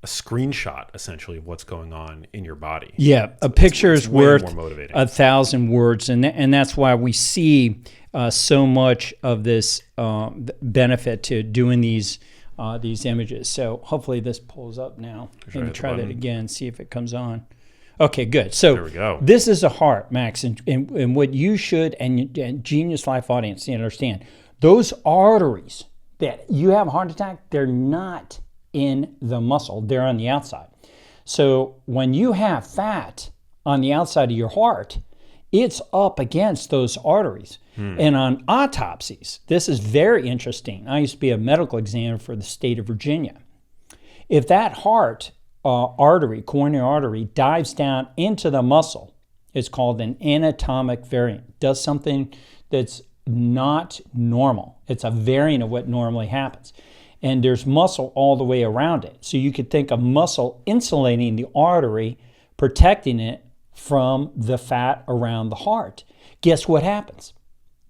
screenshot, essentially, of what's going on in your body. Yeah, a picture is worth 1,000 words, and that's why we see so much of this benefit to doing these images. So hopefully this pulls up now. Maybe try that again, see if it comes on. Okay, good. So there we go. This is a heart, Max, and what you should, and Genius Life audience, understand, those arteries that you have a heart attack, they're not in the muscle, they're on the outside. So when you have fat on the outside of your heart, it's up against those arteries. And on autopsies, this is very interesting. I used to be a medical examiner for the state of Virginia. If that heart artery, coronary artery, dives down into the muscle, it's called an anatomic variant. Does something that's not normal. It's a variant of what normally happens. And there's muscle all the way around it. So you could think of muscle insulating the artery, protecting it from the fat around the heart. Guess what happens?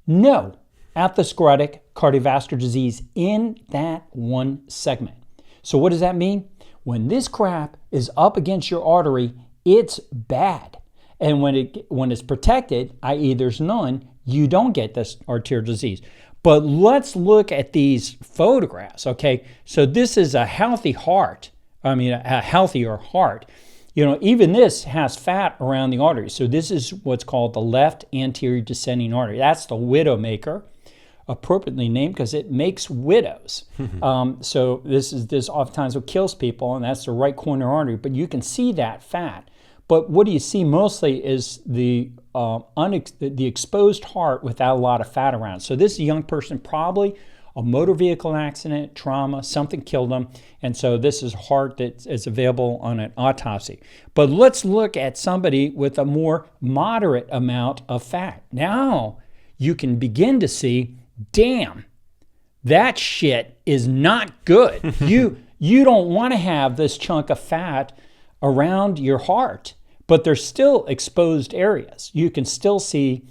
No atherosclerotic cardiovascular disease in that one segment. So what does that mean? When this crap is up against your artery, it's bad. And when it's protected, i.e. there's none, you don't get this arterial disease. But let's look at these photographs, okay? So this is a healthy heart. A healthier heart. Even this has fat around the artery. So this is what's called the left anterior descending artery. That's the widowmaker, appropriately named because it makes widows. So this oftentimes what kills people, and that's the right coronary artery. But you can see that fat. But what do you see mostly is the exposed heart without a lot of fat around. So this is a young person, probably a motor vehicle accident, trauma, something killed them. And so this is heart that is available on an autopsy. But let's look at somebody with a more moderate amount of fat. Now you can begin to see, damn, that shit is not good. You don't want to have this chunk of fat around your heart, but there's still exposed areas. You can still see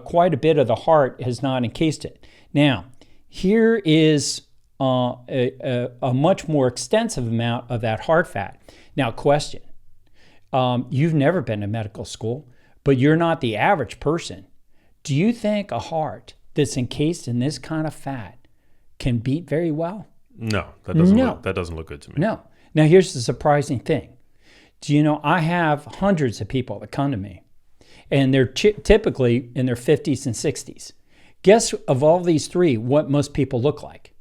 quite a bit of the heart has not encased it. Now, here is a much more extensive amount of that heart fat. Now, question. You've never been to medical school, but you're not the average person. Do you think a heart that's encased in this kind of fat can beat very well? No, that doesn't look good to me. No. Now, here's the surprising thing. Do you know, I have hundreds of people that come to me, and they're typically in their 50s and 60s. Guess of all these three, what most people look like?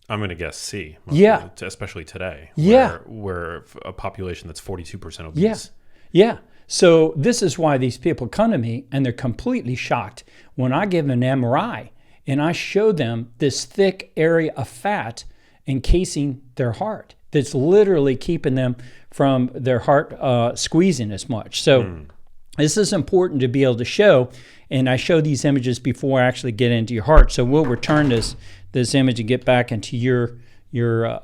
I'm going to guess C. Yeah. Especially today. Yeah. Where a population that's 42% obese. Yeah. So this is why these people come to me, and they're completely shocked when I give them an MRI and I show them this thick area of fat encasing their heart that's literally keeping them from their heart squeezing as much. So This is important to be able to show, and I show these images before I actually get into your heart. So we'll return this image and get back into your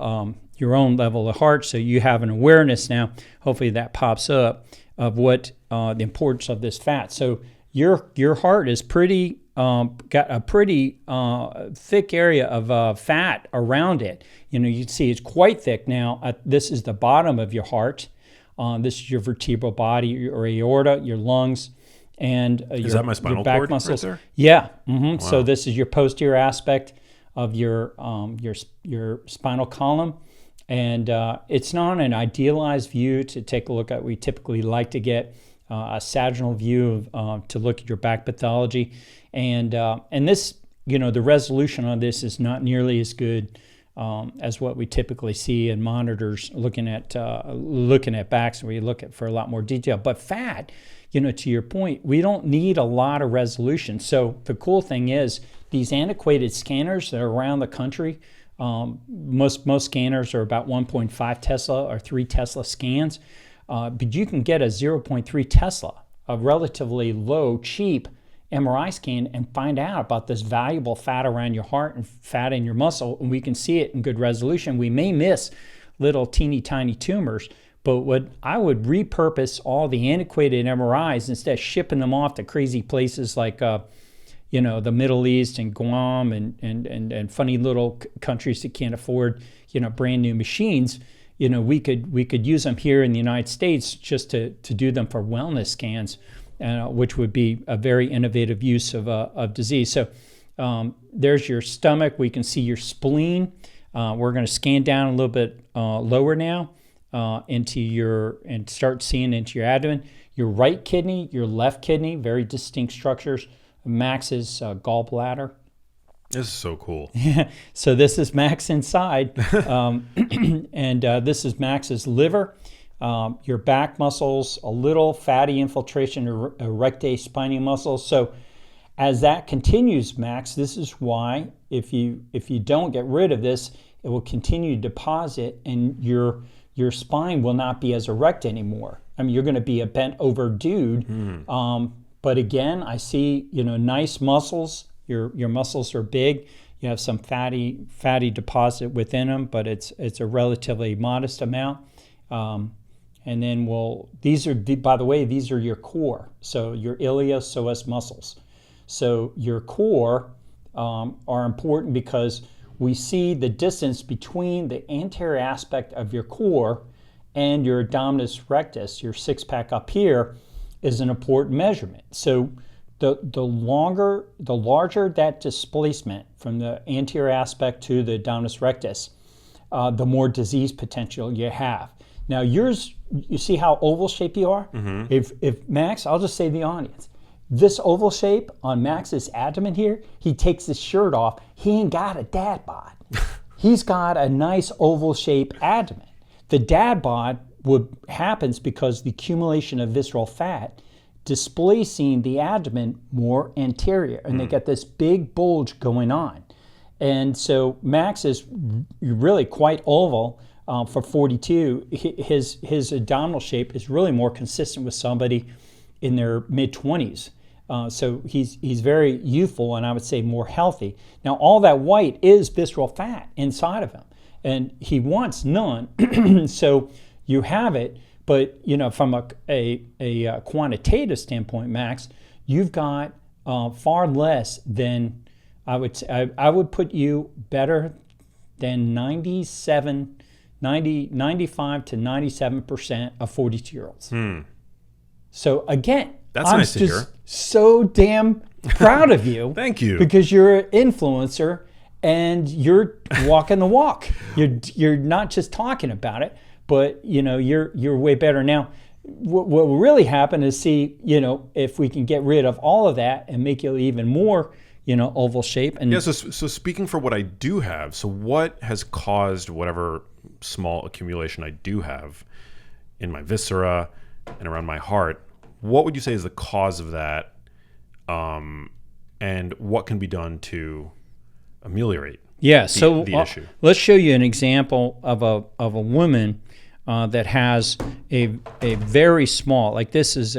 own level of heart, so you have an awareness now. Hopefully that pops up of what the importance of this fat. So your heart is pretty got a pretty thick area of fat around it. You can see it's quite thick now. This is the bottom of your heart. This is your vertebral body, your aorta, your lungs, and is that my spinal back cord muscles. Right there? Yeah. Mm-hmm. Wow. So this is your posterior aspect of your spinal column, and it's not an idealized view to take a look at. We typically like to get a sagittal view to look at your back pathology, and this, the resolution on this is not nearly as good as what we typically see in monitors looking at backs, where you look at for a lot more detail. But fat, to your point, we don't need a lot of resolution. So the cool thing is these antiquated scanners that are around the country, most scanners are about 1.5 Tesla or 3 Tesla scans, but you can get a 0.3 Tesla, a relatively low, cheap MRI scan, and find out about this valuable fat around your heart and fat in your muscle, and we can see it in good resolution. We may miss little teeny tiny tumors, but what I would repurpose all the antiquated MRIs, instead of shipping them off to crazy places like the Middle East and Guam and funny little countries that can't afford brand new machines. We could use them here in the United States just to do them for wellness scans, which would be a very innovative use of disease. So there's your stomach. We can see your spleen. We're going to scan down a little bit lower now and start seeing into your abdomen. Your right kidney, your left kidney, very distinct structures. Max's gallbladder. This is so cool. So this is Max inside, and this is Max's liver. Your back muscles, a little fatty infiltration, rectae spinae muscles. So as that continues, Max, this is why if you don't get rid of this, it will continue to deposit, and your spine will not be as erect anymore. I mean, you're going to be a bent over dude. But again, I see nice muscles. Your muscles are big. You have some fatty deposit within them, but it's a relatively modest amount. And then by the way, these are your core. So your iliopsoas muscles. So your core are important because we see the distance between the anterior aspect of your core and your abdominis rectus, your six-pack up here, is an important measurement. So the larger that displacement from the anterior aspect to the abdominis rectus, the more disease potential you have. Now yours, you see how oval shape you are? Mm-hmm. If Max, I'll just say to the audience, this oval shape on Max's abdomen here, he takes his shirt off, he ain't got a dad bod. He's got a nice oval shape abdomen. The dad bod happens because the accumulation of visceral fat displacing the abdomen more anterior, and they get this big bulge going on. And so Max is really quite oval for 42. His abdominal shape is really more consistent with somebody in their mid-20s. So he's very youthful, and I would say more healthy. Now all that white is visceral fat inside of him, and he wants none. So you have it, but from a quantitative standpoint, Max, you've got far less than I would put you better than 95 to 97% of 42-year-olds. So again, that's I'm nice to hear. just so damn proud of you. Thank you. Because you're an influencer and you're walking the walk. You're not just talking about it, but you're way better. Now, what will really happen is see, if we can get rid of all of that and make you even more, oval shape. And so speaking for what I do have, so what has caused whatever small accumulation I do have in my viscera and around my heart, what would you say is the cause of that, and what can be done to ameliorate the issue? Let's show you an example of a woman that has a very small, like this is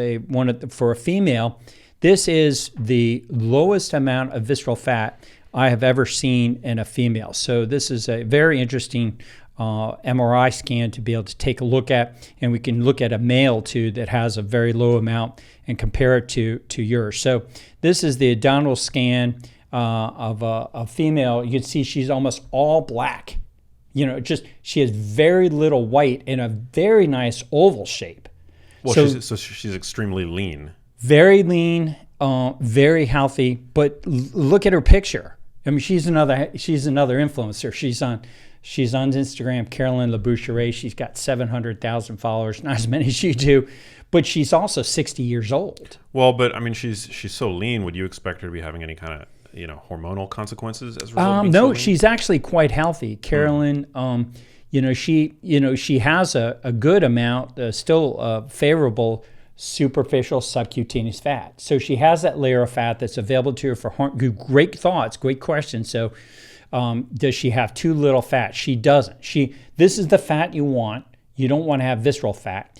for a female, this is the lowest amount of visceral fat I have ever seen in a female. So this is a very interesting MRI scan to be able to take a look at, and we can look at a male too that has a very low amount and compare it to yours. So this is the abdominal scan of a female. You can see she's almost all black. She has very little white in a very nice oval shape. Well, she's extremely lean. Very lean, very healthy. But look at her picture. I mean, she's another influencer. She's on Instagram, Caroline Laboucherie. She's got 700,000 followers, not as many as you do, but she's also 60 years old. Well, but I mean, she's so lean. Would you expect her to be having any kind of hormonal consequences as a result of being so lean? She's actually quite healthy. Carolyn, she has a good amount, still favorable superficial subcutaneous fat. So she has that layer of fat that's available to her for great thoughts, great question. So does she have too little fat? She doesn't. This is the fat you want. You don't want to have visceral fat.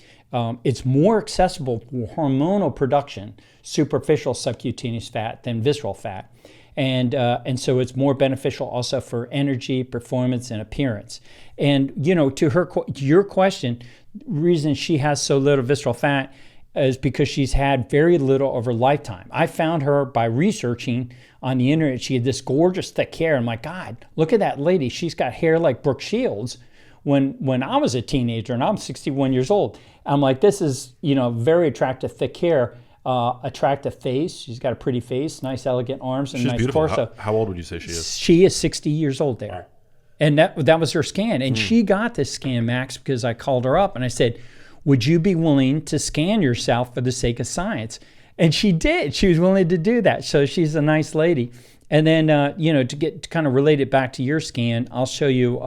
It's more accessible for hormonal production, superficial subcutaneous fat, than visceral fat. And so it's more beneficial also for energy, performance, and appearance. And, to your question, the reason she has so little visceral fat is because she's had very little of her lifetime. I found her by researching on the internet. She had this gorgeous thick hair. I'm like, God, look at that lady. She's got hair like Brooke Shields when I was a teenager, and I'm 61 years old. I'm like, this is, very attractive thick hair. Attractive face. She's got a pretty face, nice elegant arms, and she's nice beautiful. torso. How old would you say she is? She is 60 years old there. And that was her scan. And she got this scan, Max, because I called her up and I said, would you be willing to scan yourself for the sake of science? And she did. She was willing to do that. So she's a nice lady. And then, to kind of relate it back to your scan, I'll show you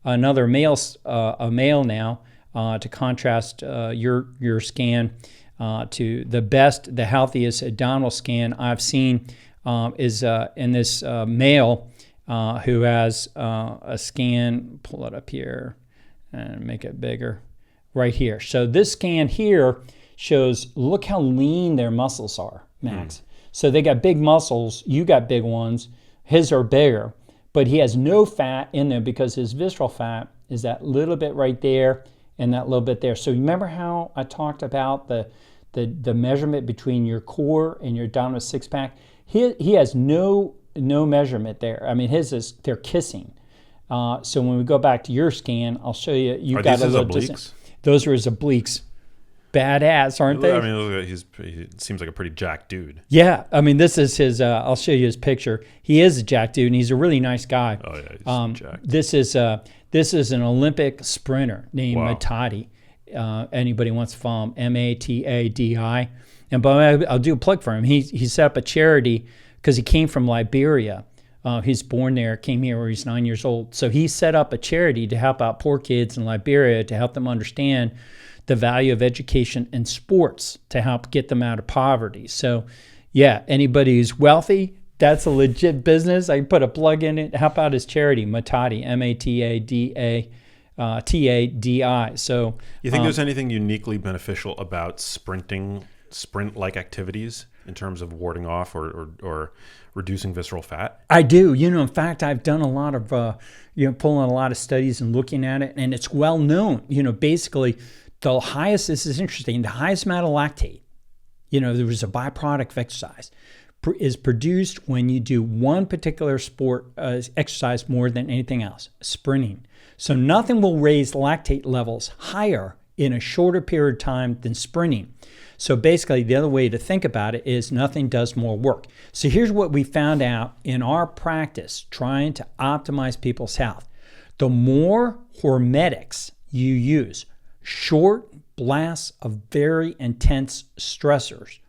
another male now to contrast your scan. To the healthiest abdominal scan I've seen is in this male who has a scan. Pull it up here and make it bigger. Right here. So this scan here shows, look how lean their muscles are, Max. So they got big muscles. You got big ones. His are bigger. But he has no fat in there because his visceral fat is that little bit right there and that little bit there. So remember how I talked about the measurement between your core and your abdominal six-pack? He has no measurement there. I mean, they're kissing. So when we go back to your scan, I'll show you. You've got a little distance. Those are his obliques. Badass, aren't they? I mean, he seems like a pretty jacked dude. Yeah. I mean, this is his, I'll show you his picture. He is a jacked dude, and he's a really nice guy. Oh, yeah, he's jacked. This is an Olympic sprinter named Matadi. Anybody wants to follow him, Matadi. And but I'll do a plug for him. He set up a charity because he came from Liberia. He's born there, came here when he's 9 years old. So he set up a charity to help out poor kids in Liberia, to help them understand the value of education and sports, to help get them out of poverty. So yeah, anybody who's wealthy, that's a legit business. I can put a plug in it. Help out his charity, Matadi, Matadi. So you think there's anything uniquely beneficial about sprint-like activities in terms of warding off or reducing visceral fat? I do. In fact, I've done a lot of, pulling a lot of studies and looking at it, and it's well known. Basically, the highest, this is interesting, the highest amount of lactate, there was a byproduct of exercise, is produced when you do one particular sport exercise more than anything else, sprinting. So nothing will raise lactate levels higher in a shorter period of time than sprinting. So basically, the other way to think about it is nothing does more work. So here's what we found out in our practice, trying to optimize people's health. The more hormetics you use, short blasts of very intense stressors,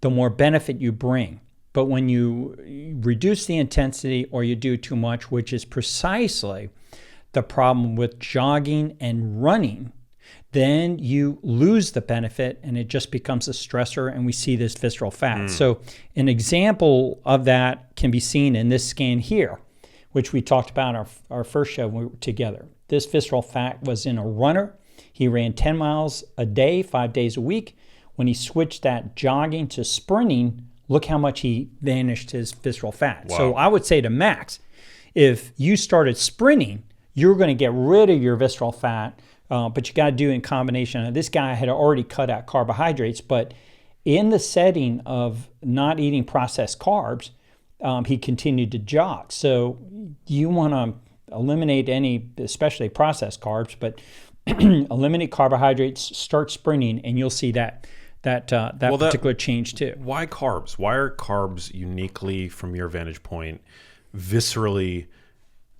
the more benefit you bring. But when you reduce the intensity or you do too much, which is precisely the problem with jogging and running, then you lose the benefit and it just becomes a stressor, and we see this visceral fat. So an example of that can be seen in this scan here, which we talked about our first show when we were together. This visceral fat was in a runner He ran 10 miles a day, 5 days a week. When he switched that jogging to sprinting, look how much he vanished his visceral fat. Wow. So I would say to Max, if you started sprinting, you're going to get rid of your visceral fat, but you got to do it in combination. This guy had already cut out carbohydrates, but in the setting of not eating processed carbs, he continued to jog. So you want to eliminate any, especially processed carbs, but eliminate carbohydrates, start sprinting, and you'll see that particular change too. Why carbs? Why are carbs uniquely, from your vantage point, viscerally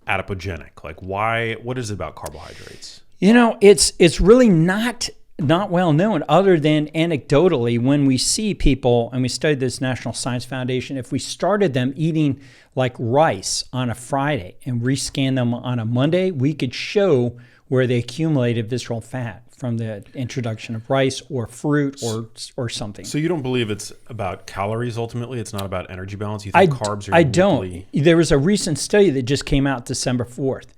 adipogenic? Like, why? What is it about carbohydrates? It's really not well known, other than anecdotally when we see people, and we studied this National Science Foundation, if we started them eating like rice on a Friday and rescan them on a Monday, we could show where they accumulated visceral fat from the introduction of rice or fruit or something. So you don't believe it's about calories ultimately? It's not about energy balance? You think carbs are I uniquely... don't. There was a recent study that just came out December 4th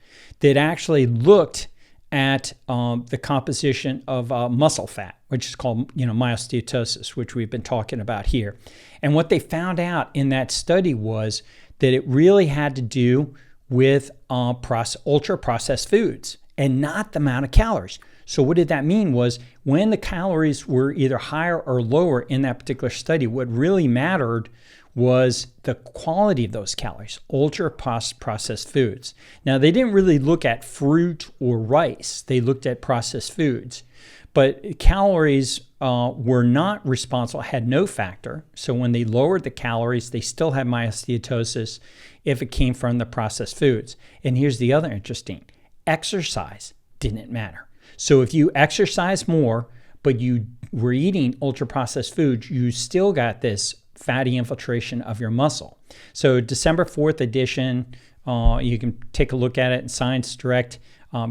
that actually looked at the composition of muscle fat, which is called myosteatosis, which we've been talking about here. And what they found out in that study was that it really had to do with ultra-processed foods and not the amount of calories. So what did that mean was when the calories were either higher or lower in that particular study, what really mattered was the quality of those calories, ultra-processed foods. Now, they didn't really look at fruit or rice. They looked at processed foods. But calories were not responsible, had no factor. So when they lowered the calories, they still had myosteatosis if it came from the processed foods. And here's the other interesting. Exercise didn't matter. So if you exercise more, but you were eating ultra-processed foods, you still got this fatty infiltration of your muscle. So December 4th edition, you can take a look at it in Science Direct.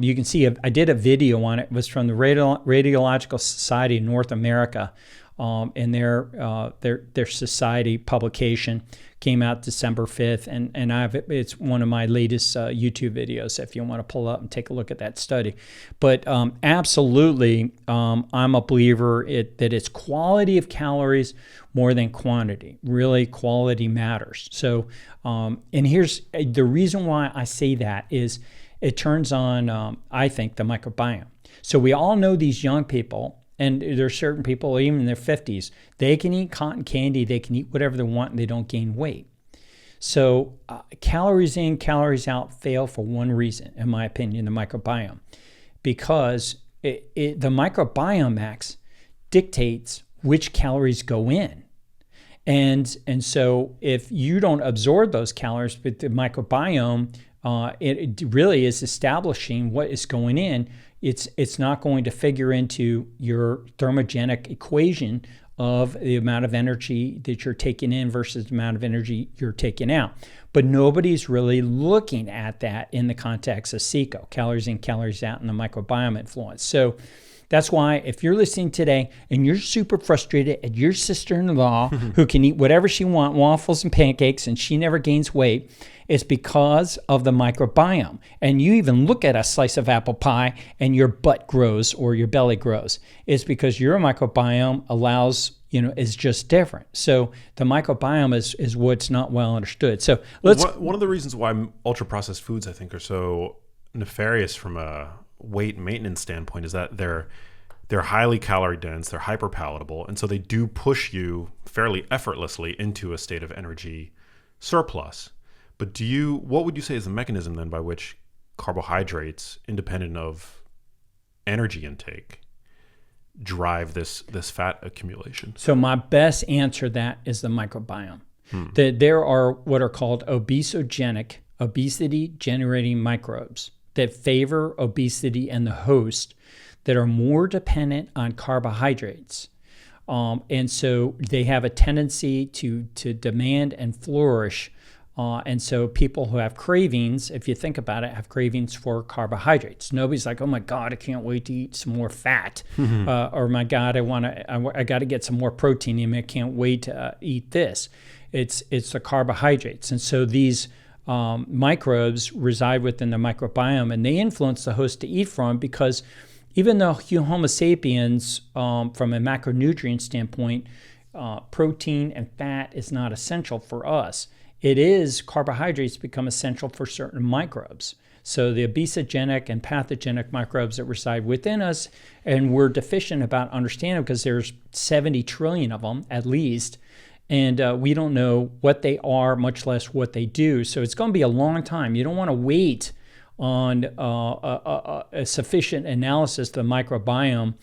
You can see I did a video on it. It was from the Radiological Society of North America, and their society publication came out December 5th, and it's one of my latest YouTube videos if you want to pull up and take a look at that study. But absolutely, I'm a believer that it's quality of calories more than quantity. Really, quality matters. So, and here's the reason why I say that is it turns on, I think, the microbiome. So we all know these young people, and there's certain people, even in their 50s, they can eat cotton candy, they can eat whatever they want, and they don't gain weight. So calories in, calories out fail for one reason, in my opinion, the microbiome. Because the microbiome, Max, dictates which calories go in. And so if you don't absorb those calories, but the microbiome, it really is establishing what is going in. It's not going to figure into your thermogenic equation of the amount of energy that you're taking in versus the amount of energy you're taking out. But nobody's really looking at that in the context of CECO, calories in, calories out, and the microbiome influence. So that's why if you're listening today and you're super frustrated at your sister-in-law who can eat whatever she wants, waffles and pancakes, and she never gains weight, it's because of the microbiome. And you even look at a slice of apple pie and your butt grows or your belly grows. It's because your microbiome is just different. So the microbiome is what's not well understood. So one of the reasons why ultra-processed foods, I think, are so nefarious from a weight maintenance standpoint is that they're highly calorie dense, they're hyper palatable, and so they do push you fairly effortlessly into a state of energy surplus. But what would you say is the mechanism then by which carbohydrates, independent of energy intake, drive this fat accumulation? So my best answer to that is the microbiome. There are what are called obesogenic, obesity-generating microbes that favor obesity and the host that are more dependent on carbohydrates. And so they have a tendency to demand and flourish. And so people who have cravings, if you think about it, have cravings for carbohydrates. Nobody's like, oh my God, I can't wait to eat some more fat. Or my God, I got to get some more protein in me. I can't wait to eat this. It's the carbohydrates. And so these microbes reside within the microbiome, and they influence the host to eat from because even though Homo sapiens, from a macronutrient standpoint, protein and fat is not essential for us. It is, carbohydrates become essential for certain microbes. So the obesogenic and pathogenic microbes that reside within us, and we're deficient about understanding because there's 70 trillion of them at least, and we don't know what they are, much less what they do. So it's going to be a long time. You don't want to wait on a sufficient analysis of the microbiome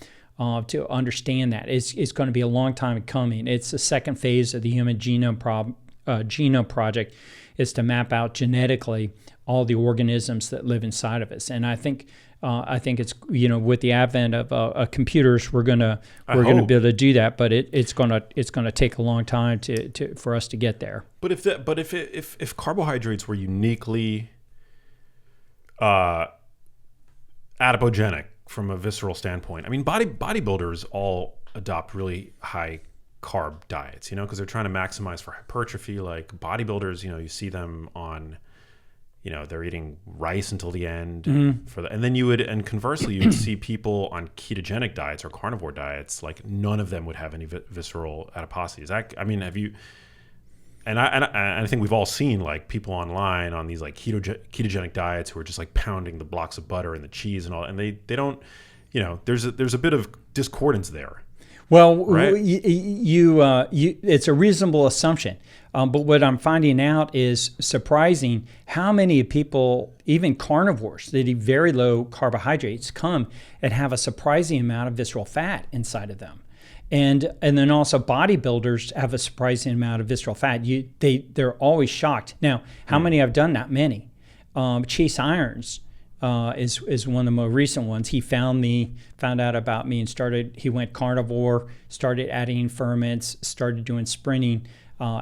to understand that. It's going to be a long time coming. It's the second phase of the Human Genome Project, is to map out genetically all the organisms that live inside of us. And I think it's, with the advent of computers, we're gonna be able to do that. But it's gonna take a long time for us to get there. But if carbohydrates were uniquely adipogenic from a visceral standpoint, I mean, bodybuilders all adopt really high carb diets, because they're trying to maximize for hypertrophy. Like bodybuilders, you see them on, they're eating rice until the end and then conversely, you would see people on ketogenic diets or carnivore diets, like none of them would have any visceral adiposity. Have you? And I think we've all seen like people online on these like ketogenic diets who are just like pounding the blocks of butter and the cheese and all, and they don't, there's a bit of discordance there. Well, right? It's a reasonable assumption. But what I'm finding out is surprising how many people, even carnivores that eat very low carbohydrates, come and have a surprising amount of visceral fat inside of them. And then also bodybuilders have a surprising amount of visceral fat. They're always shocked. Now, how many have done that? Many. Chase Irons is one of the more recent ones. He found out about me, and he went carnivore, started adding ferments, started doing sprinting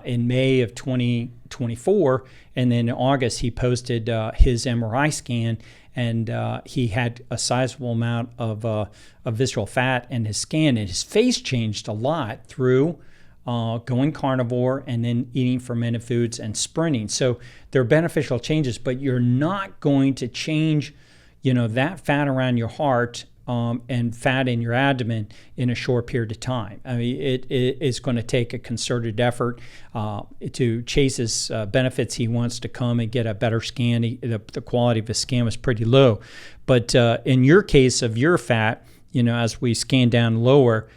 in May of 2024. And then in August, he posted his MRI scan, and he had a sizable amount of visceral fat in his scan, and his face changed a lot through going carnivore and then eating fermented foods and sprinting. So they're beneficial changes, but you're not going to change, that fat around your heart and fat in your abdomen in a short period of time. I mean, it is going to take a concerted effort to Chase's benefits. He wants to come and get a better scan. The quality of his scan was pretty low. But in your case of your fat, as we scan down lower,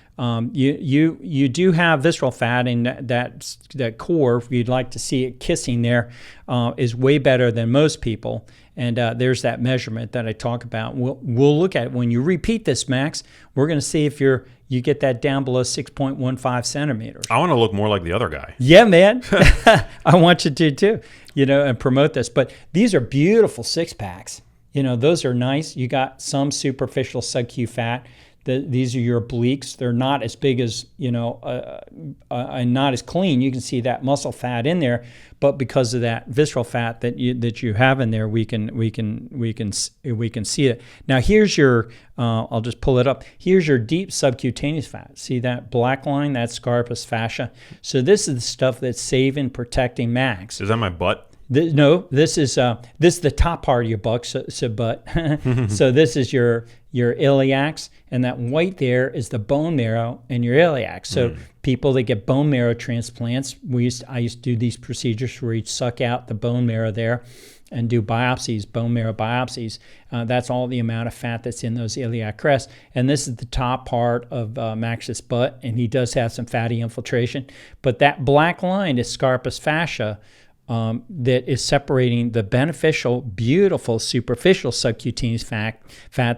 you do have visceral fat, and that core, if you'd like to see it kissing there, is way better than most people. And there's that measurement that I talk about. We'll look at it. When you repeat this, Max, we're going to see if you get that down below 6.15 centimeters. I want to look more like the other guy. Yeah, man. I want you to too, and promote this. But these are beautiful six packs. Those are nice. You got some superficial sub-Q fat. These are your obliques. They're not as big as, and not as clean. You can see that muscle fat in there, but because of that visceral fat that you have in there, we can see it. Now here's your, I'll just pull it up. Here's your deep subcutaneous fat. See that black line? That's scarpus fascia. So this is the stuff that's saving, protecting Max. Is that my butt? No, this is the top part of your butt, so butt. So this is your iliacs, and that white there is the bone marrow in your iliacs. So people that get bone marrow transplants, I used to do these procedures where you'd suck out the bone marrow there and do biopsies, bone marrow biopsies. That's all the amount of fat that's in those iliac crests. And this is the top part of Max's butt, and he does have some fatty infiltration. But that black line is scarpus fascia, that is separating the beneficial, beautiful, superficial subcutaneous fat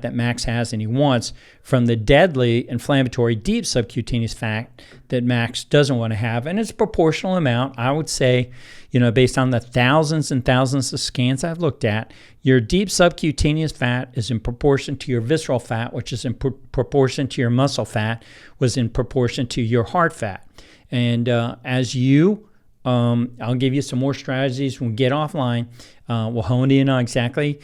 that Max has and he wants from the deadly, inflammatory, deep subcutaneous fat that Max doesn't want to have. And it's a proportional amount. I would say, based on the thousands and thousands of scans I've looked at, your deep subcutaneous fat is in proportion to your visceral fat, which is in proportion to your muscle fat, was in proportion to your heart fat. And as you I'll give you some more strategies when we get offline. We'll hone in on exactly,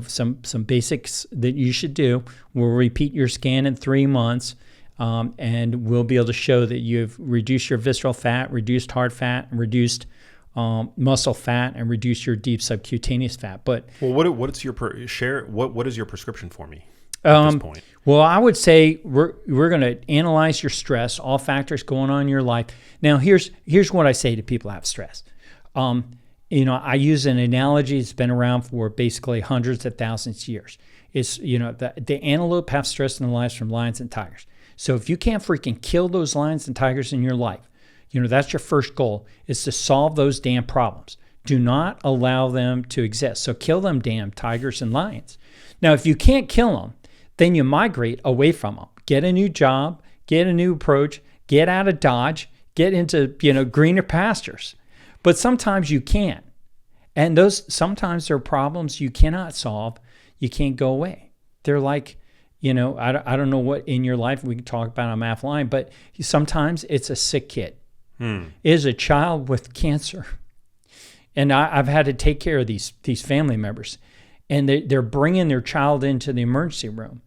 some basics that you should do. We'll repeat your scan in 3 months, and we'll be able to show that you've reduced your visceral fat, reduced heart fat, and reduced muscle fat, and reduced your deep subcutaneous fat. But what is your prescription for me? at this point? Well, I would say we're going to analyze your stress, all factors going on in your life. Now, here's what I say to people who have stress. I use an analogy that's been around for basically hundreds of thousands of years. It's, the antelope have stress in their lives from lions and tigers. So if you can't freaking kill those lions and tigers in your life, that's your first goal, is to solve those damn problems. Do not allow them to exist. So kill them damn tigers and lions. Now, if you can't kill them, then you migrate away from them. Get a new job, get a new approach, get out of Dodge, get into, greener pastures. But sometimes you can't. And sometimes there are problems you cannot solve. You can't go away. They're like, I don't know what in your life we can talk about on offline, but sometimes it's a sick kid. It is a child with cancer. And I've had to take care of these family members. And they're bringing their child into the emergency room.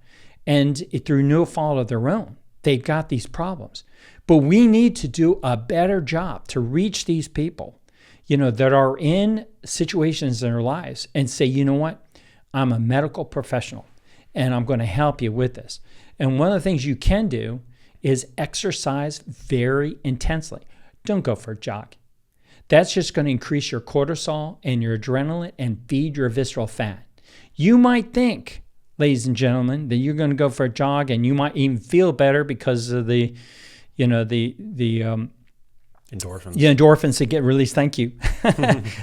And through no fault of their own, they've got these problems. But we need to do a better job to reach these people, that are in situations in their lives and say, you know what, I'm a medical professional and I'm going to help you with this. And one of the things you can do is exercise very intensely. Don't go for a jog. That's just going to increase your cortisol and your adrenaline and feed your visceral fat. You might think, ladies and gentlemen, that you're going to go for a jog and you might even feel better because of the endorphins. Yeah, endorphins that get released. Thank you.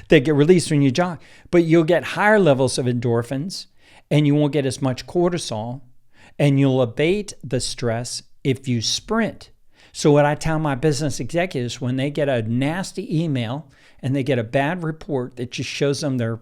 They get released when you jog. But you'll get higher levels of endorphins and you won't get as much cortisol and you'll abate the stress if you sprint. So what I tell my business executives when they get a nasty email and they get a bad report that just shows them their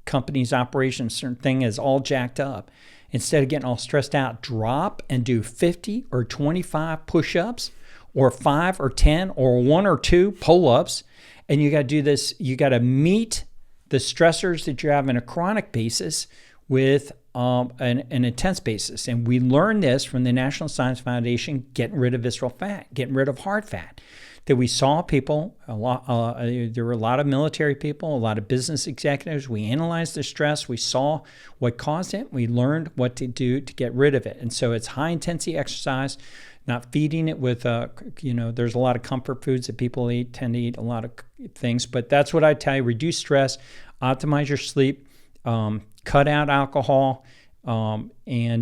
company's operations, certain thing is all jacked up, instead of getting all stressed out, drop and do 50 or 25 push-ups or 5 or 10 or 1 or 2 pull-ups. And you got to do this. You got to meet the stressors that you have on a chronic basis with an intense basis. And we learned this from the National Science Foundation, getting rid of visceral fat, getting rid of hard fat, that we saw people, there were a lot of military people, a lot of business executives. We analyzed the stress. We saw what caused it. We learned what to do to get rid of it. And so it's high intensity exercise, not feeding it with, there's a lot of comfort foods that people tend to eat a lot of things. But that's what I tell you, reduce stress, optimize your sleep, cut out alcohol, and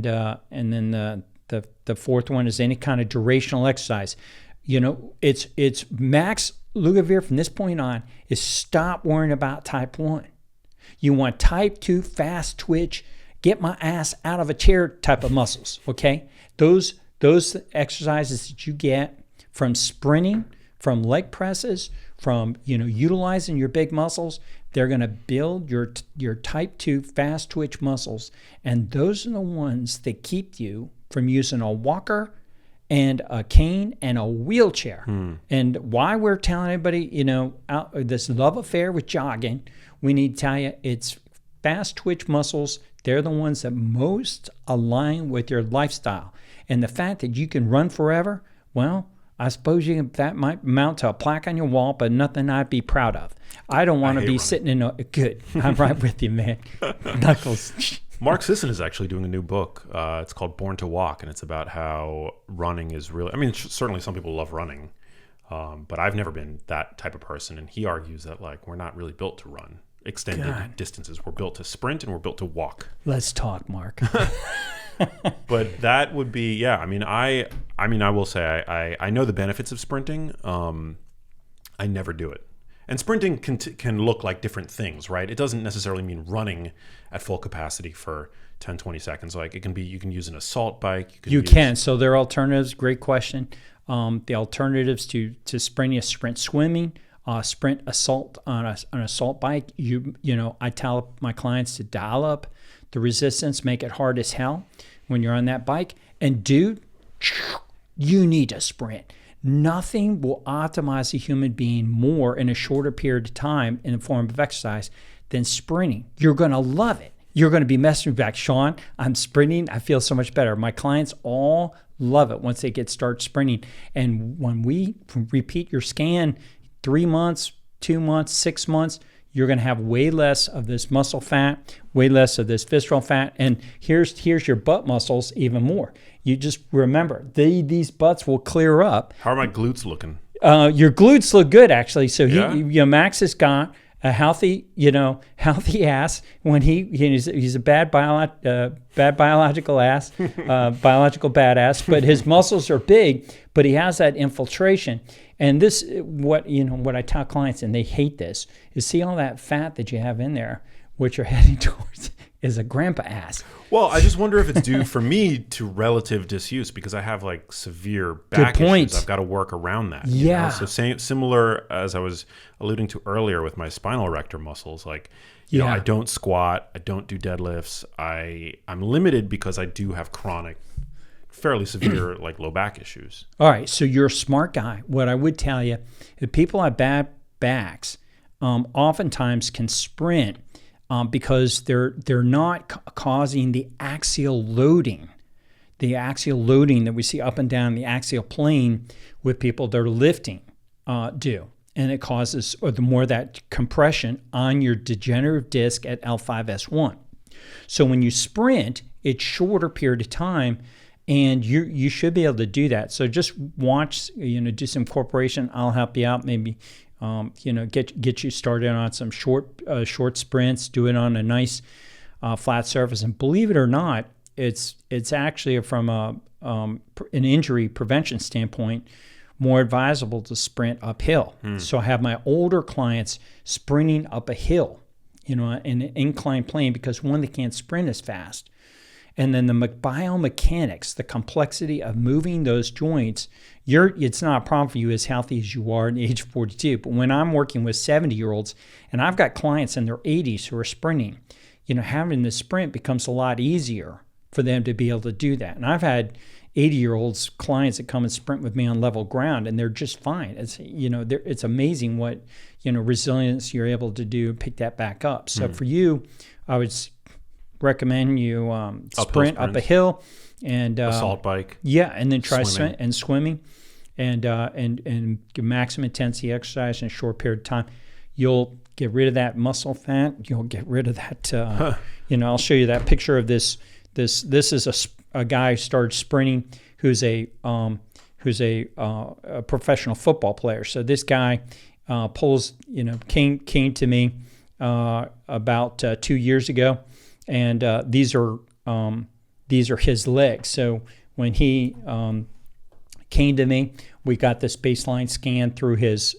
then the fourth one is any kind of durational exercise. It's Max Lugavere from this point on is stop worrying about type 1. You want type 2 fast twitch, get my ass out of a chair type of muscles, okay? Those exercises that you get from sprinting, from leg presses, from utilizing your big muscles, they're going to build your type 2 fast twitch muscles, and those are the ones that keep you from using a walker and a cane and a wheelchair. And why we're telling everybody, this love affair with jogging, we need to tell you it's fast twitch muscles. They're the ones that most align with your lifestyle. And the fact that you can run forever, well, I suppose that might mount to a plaque on your wall, but nothing I'd be proud of. I don't want to be sitting in a... Good. I'm right with you, man. Knuckles. Mark Sisson is actually doing a new book. It's called Born to Walk, and it's about how running is really... I mean, certainly some people love running, but I've never been that type of person. And he argues that, we're not really built to run extended distances. We're built to sprint and we're built to walk. Let's talk, Mark. But that would be, yeah. I will say I know the benefits of sprinting. I never do it. And sprinting can look like different things, right? It doesn't necessarily mean running at full capacity for 10, 20 seconds. It can be, you can use an assault bike. You can. So there are alternatives. Great question. The alternatives to sprinting is sprint swimming, sprint assault on an assault bike. I tell my clients to dial up the resistance, make it hard as hell when you're on that bike. And dude, you need to sprint. Nothing will optimize a human being more in a shorter period of time in the form of exercise than sprinting. You're going to love it. You're going to be messaging back, Sean, I'm sprinting. I feel so much better. My clients all love it once they start sprinting. And when we repeat your scan 3 months, 2 months, 6 months, you're going to have way less of this muscle fat, way less of this visceral fat. And here's your butt muscles even more. You just remember, these butts will clear up. How are my glutes looking? Your glutes look good, actually. So Yeah? Max has got a healthy ass. When he's a bad biological ass, biological badass. But his muscles are big. But he has that infiltration. And this, what I tell clients, and they hate this, is see all that fat that you have in there, what you're heading towards is a grandpa ass. Well, I just wonder if it's due for me to relative disuse because I have like severe back issues. I've got to work around that. Yeah. So similar as I was alluding to earlier with my spinal erector muscles, like you know, I don't squat, I don't do deadlifts. I'm limited because I do have chronic, fairly severe like low back issues. All right, so you're a smart guy. What I would tell you, if people have bad backs, oftentimes can sprint. Because they're not causing the axial loading that we see up and down the axial plane with people that are lifting do. And it causes, or the more that compression on your degenerative disc at L5S1. So when you sprint, it's shorter period of time, and you should be able to do that. So just watch, do some incorporation. I'll help you out, maybe. Get you started on some short sprints. Do it on a nice flat surface, and believe it or not, it's actually from an injury prevention standpoint more advisable to sprint uphill. So I have my older clients sprinting up a hill, in an inclined plane because one, they can't sprint as fast. And then the biomechanics, the complexity of moving those joints, it's not a problem for you as healthy as you are at age 42. But when I'm working with 70-year-olds, and I've got clients in their 80s who are sprinting, having the sprint becomes a lot easier for them to be able to do that. And I've had 80-year-olds clients that come and sprint with me on level ground, and they're just fine. It's amazing what resilience you're able to do, pick that back up. So for you, I would recommend you sprint up a hill and assault bike. Yeah, and then try swimming and maximum intensity exercise in a short period of time. You'll get rid of that muscle fat. You'll get rid of that. I'll show you that picture of this. This is a guy who started sprinting who's a professional football player. So this guy came to me about 2 years ago. And these are his legs. So when he came to me, we got this baseline scan through his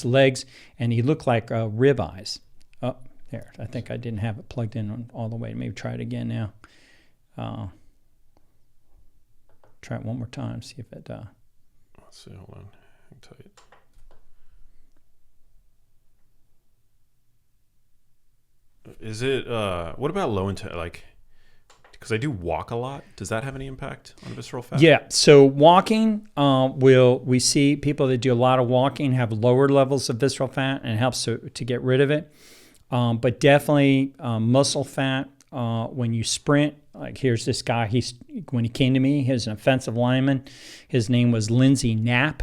legs, and he looked like ribeyes. Oh, there. I think I didn't have it plugged in all the way. Maybe try it again now. Try it one more time. See if it. Let's see. Hold on. Hang tight. Is it, what about low intensity, because I do walk a lot. Does that have any impact on visceral fat? Yeah, so walking, we see people that do a lot of walking have lower levels of visceral fat, and it helps to get rid of it. But definitely muscle fat, when you sprint, like here's this guy, when he came to me, he's an offensive lineman. His name was Lindsey Knapp,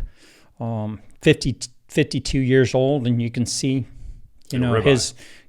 52 years old, and you can see,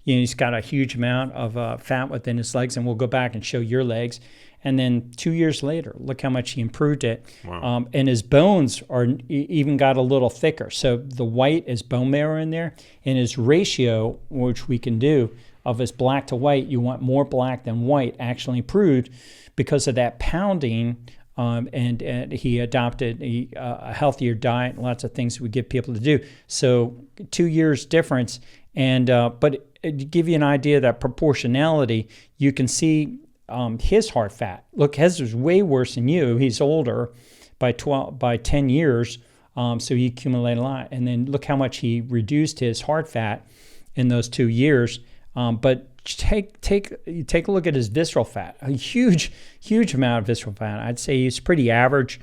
he's got a huge amount of fat within his legs, and we'll go back and show your legs. And then 2 years later, look how much he improved it. Wow. And his bones are even got a little thicker. So the white is bone marrow in there, and his ratio, which we can do, of his black to white, you want more black than white, actually improved because of that pounding. And he adopted a healthier diet, lots of things we give people to do. So 2 years difference. And but to give you an idea of that proportionality, you can see his heart fat. Look, his is way worse than you. He's older by 10 years, so he accumulated a lot. And then look how much he reduced his heart fat in those 2 years. But take a look at his visceral fat. A huge amount of visceral fat. I'd say he's pretty average.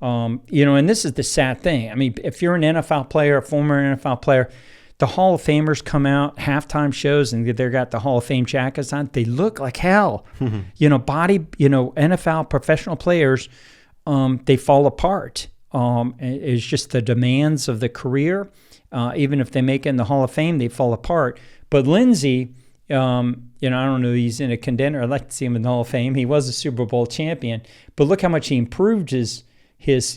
And this is the sad thing. I mean, if you're an NFL player, a former NFL player, the Hall of Famers come out, halftime shows, and they've got the Hall of Fame jackets on. They look like hell. NFL professional players, they fall apart. It's just the demands of the career Even if they make it in the Hall of Fame, they fall apart. But Lindsey, I don't know, he's in a contender. I'd like to see him in the Hall of Fame. He was a Super Bowl champion, but look how much he improved his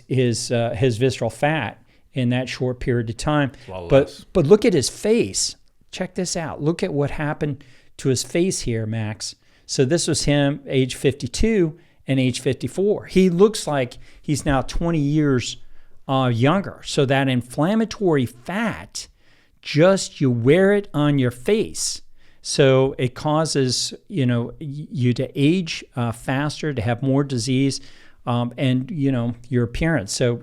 visceral fat in that short period of time. But look at his face. Check this out. Look at what happened to his face here, Max. So this was him, age 52 and age 54. He looks like he's now 20 years younger. So that inflammatory fat, just you wear it on your face. So it causes, you to age faster, to have more disease, and, your appearance. So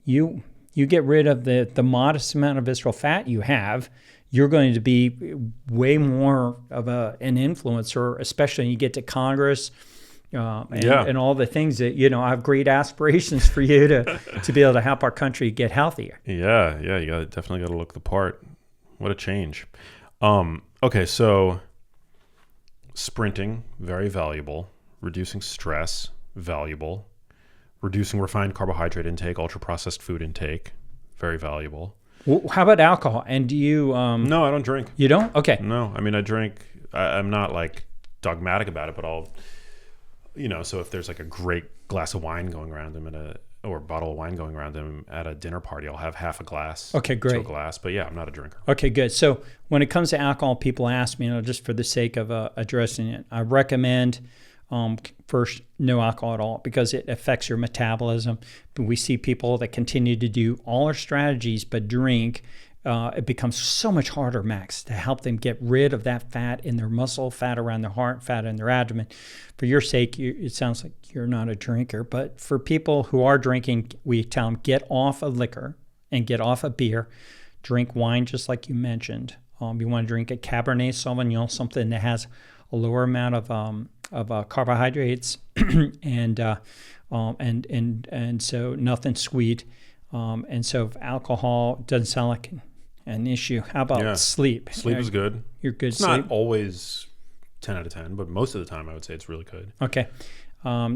you get rid of the modest amount of visceral fat you have, you're going to be way more of an influencer, especially when you get to Congress and all the things that, I have great aspirations for you to be able to help our country get healthier. Yeah, you definitely got to look the part. What a change. Okay, so sprinting, very valuable. Reducing stress, valuable. Reducing refined carbohydrate intake, ultra-processed food intake, very valuable. Well, how about alcohol? And do you... No, I don't drink. You don't? Okay. No, I mean, I drink. I'm not like dogmatic about it, but I'll, so if there's like a great glass of wine going around or a bottle of wine going around them at a dinner party, I'll have half a glass. Okay, great. To a glass, but yeah, I'm not a drinker. Okay, good. So when it comes to alcohol, people ask me, just for the sake of addressing it, I recommend first no alcohol at all because it affects your metabolism. But we see people that continue to do all our strategies but drink. It becomes so much harder, Max, to help them get rid of that fat in their muscle, fat around their heart, fat in their abdomen. For your sake, it sounds like you're not a drinker. But for people who are drinking, we tell them get off of liquor and get off of beer. Drink wine, just like you mentioned. You want to drink a Cabernet Sauvignon, something that has a lower amount of carbohydrates and so nothing sweet. And so if alcohol doesn't sound like an issue. How about sleep? Sleep is good. You're good. It's not always 10 out of 10, but most of the time I would say it's really good. Okay.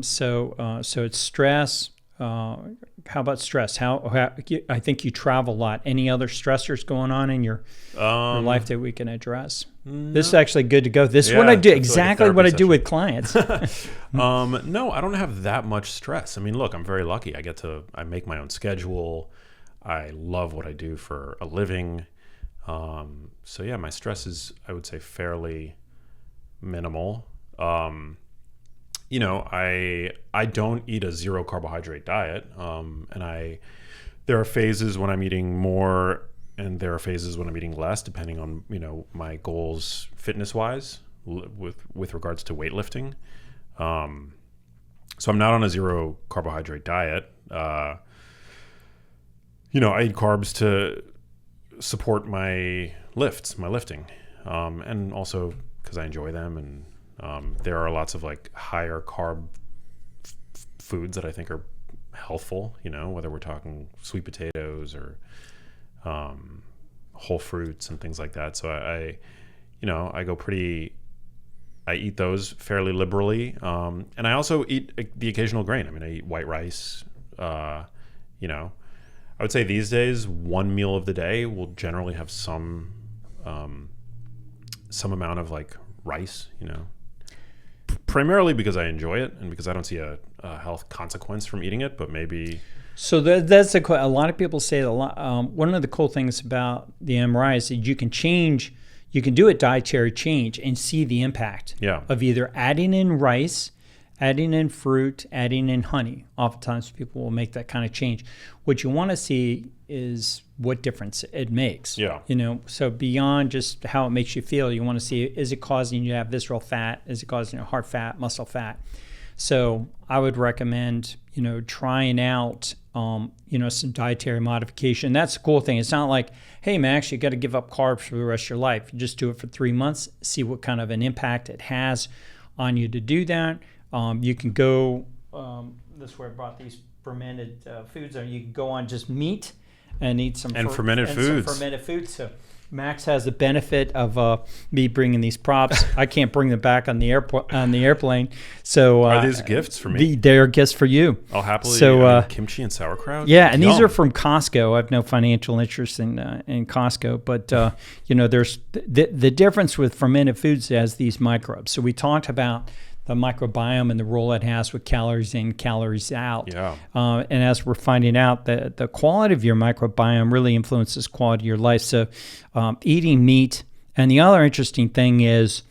So it's stress. How about stress? How I think you travel a lot. Any other stressors going on in your life that we can address? No. This is actually good to go. This is what I do. Exactly what I do with clients. No, I don't have that much stress. I mean, look, I'm very lucky. I make my own schedule. I love what I do for a living. So yeah, my stress is, I would say, fairly minimal. I don't eat a zero carbohydrate diet. And there are phases when I'm eating more and there are phases when I'm eating less, depending on, my goals fitness wise with regards to weightlifting. So I'm not on a zero carbohydrate diet. I eat carbs to support my lifting. And also because I enjoy them. And there are lots of like higher carb foods that I think are healthful, whether we're talking sweet potatoes or whole fruits and things like that. So I eat those fairly liberally. And I also eat the occasional grain. I mean, I eat white rice. I would say these days, one meal of the day will generally have some amount of like rice, primarily because I enjoy it and because I don't see a health consequence from eating it, but maybe... So that's a lot of people say that one of the cool things about the MRI is that you can do a dietary change and see the impact of either adding in rice, adding in fruit, adding in honey. Oftentimes people will make that kind of change. What you want to see is what difference it makes. Yeah. So beyond just how it makes you feel, you want to see, is it causing you to have visceral fat? Is it causing you heart fat, muscle fat? So I would recommend, trying out, some dietary modification. That's the cool thing. It's not like, hey, Max, you got to give up carbs for the rest of your life. You just do it for 3 months, see what kind of an impact it has on you to do that. You can go, this is where I brought these fermented foods. You can go on just meat and eat some fermented foods. Some fermented foods. So Max has the benefit of me bringing these props. I can't bring them back on the airplane. So are these gifts for me? They're gifts for you. I'll happily. So kimchi and sauerkraut. Yeah, and these are from Costco. I have no financial interest in Costco, but there's the difference with fermented foods has these microbes. So we talked about the microbiome and the role it has with calories in, calories out. Yeah. And as we're finding out, the quality of your microbiome really influences quality of your life. So eating meat, and the other interesting thing is,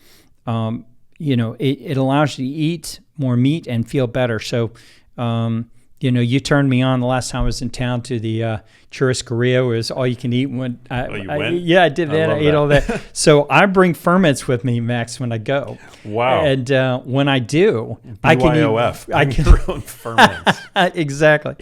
it allows you to eat more meat and feel better. So, you turned me on the last time I was in town to the churrascaria, where it was all you can eat. You went? I did that. I ate that. all that. So I bring ferments with me, Max, when I go. Wow. And when I do, I can eat your own ferments. Exactly.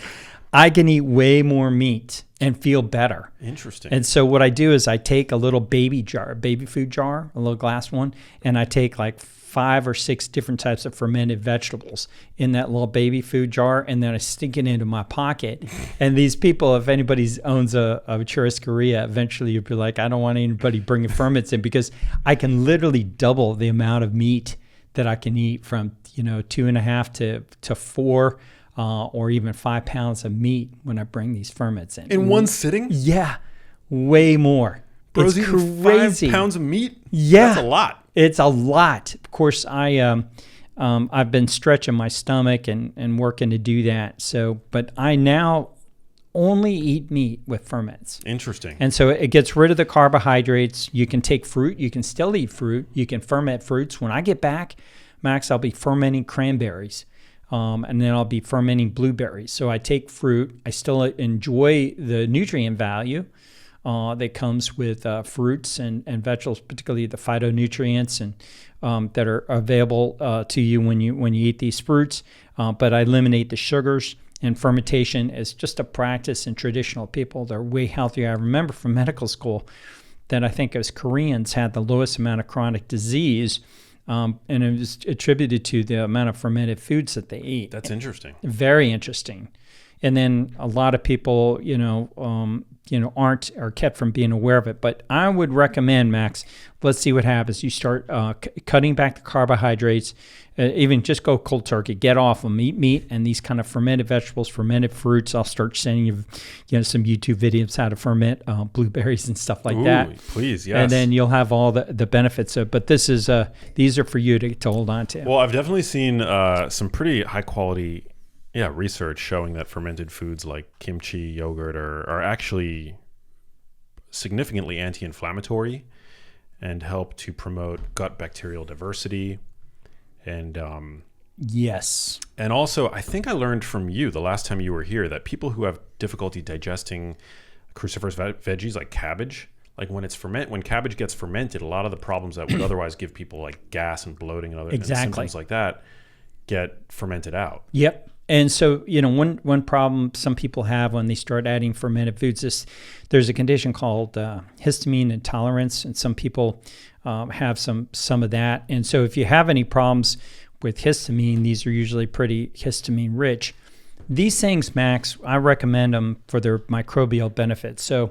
I can eat way more meat and feel better. Interesting. And so what I do is I take a little baby food jar, a little glass one, and I take like 5 or 6 different types of fermented vegetables in that little baby food jar, and then I stick it into my pocket. And these people, if anybody owns a churrascaria, eventually you'll be like, I don't want anybody bringing ferments in, because I can literally double the amount of meat that I can eat, from 2.5 to 4 or even 5 pounds of meat when I bring these ferments in. In one sitting? Yeah, way more. Bro's it's eating crazy. 5 pounds of meat? Yeah. That's a lot. It's a lot. Of course, I've been stretching my stomach and working to do that. So, but I now only eat meat with ferments. Interesting. And so it gets rid of the carbohydrates. You can take fruit. You can still eat fruit. You can ferment fruits. When I get back, Max, I'll be fermenting cranberries. And then I'll be fermenting blueberries. So I take fruit. I still enjoy the nutrient value that comes with fruits and vegetables, particularly the phytonutrients and that are available to you when you eat these fruits. But I eliminate the sugars. And fermentation is just a practice in traditional people. They're way healthier. I remember from medical school that I think as Koreans had the lowest amount of chronic disease, and it was attributed to the amount of fermented foods that they eat. That's interesting. Very interesting. And then a lot of people, aren't or kept from being aware of it. But I would recommend, Max, let's see what happens. You start cutting back the carbohydrates, even just go cold turkey, get off them, eat meat and these kind of fermented vegetables, fermented fruits. I'll start sending you, some YouTube videos how to ferment blueberries and stuff like that. Please, yes. And then you'll have all the benefits of it. But these are for you to hold on to. Well, I've definitely seen some pretty high quality research showing that fermented foods like kimchi, yogurt are actually significantly anti-inflammatory and help to promote gut bacterial diversity. And yes. And also, I think I learned from you the last time you were here that people who have difficulty digesting cruciferous veggies like cabbage, like when cabbage gets fermented, a lot of the problems that would otherwise give people like gas and bloating and other and symptoms like that get fermented out. Yep. And so, one problem some people have when they start adding fermented foods is there's a condition called histamine intolerance, and some people have some of that. And so if you have any problems with histamine, these are usually pretty histamine rich. These things, Max, I recommend them for their microbial benefits. So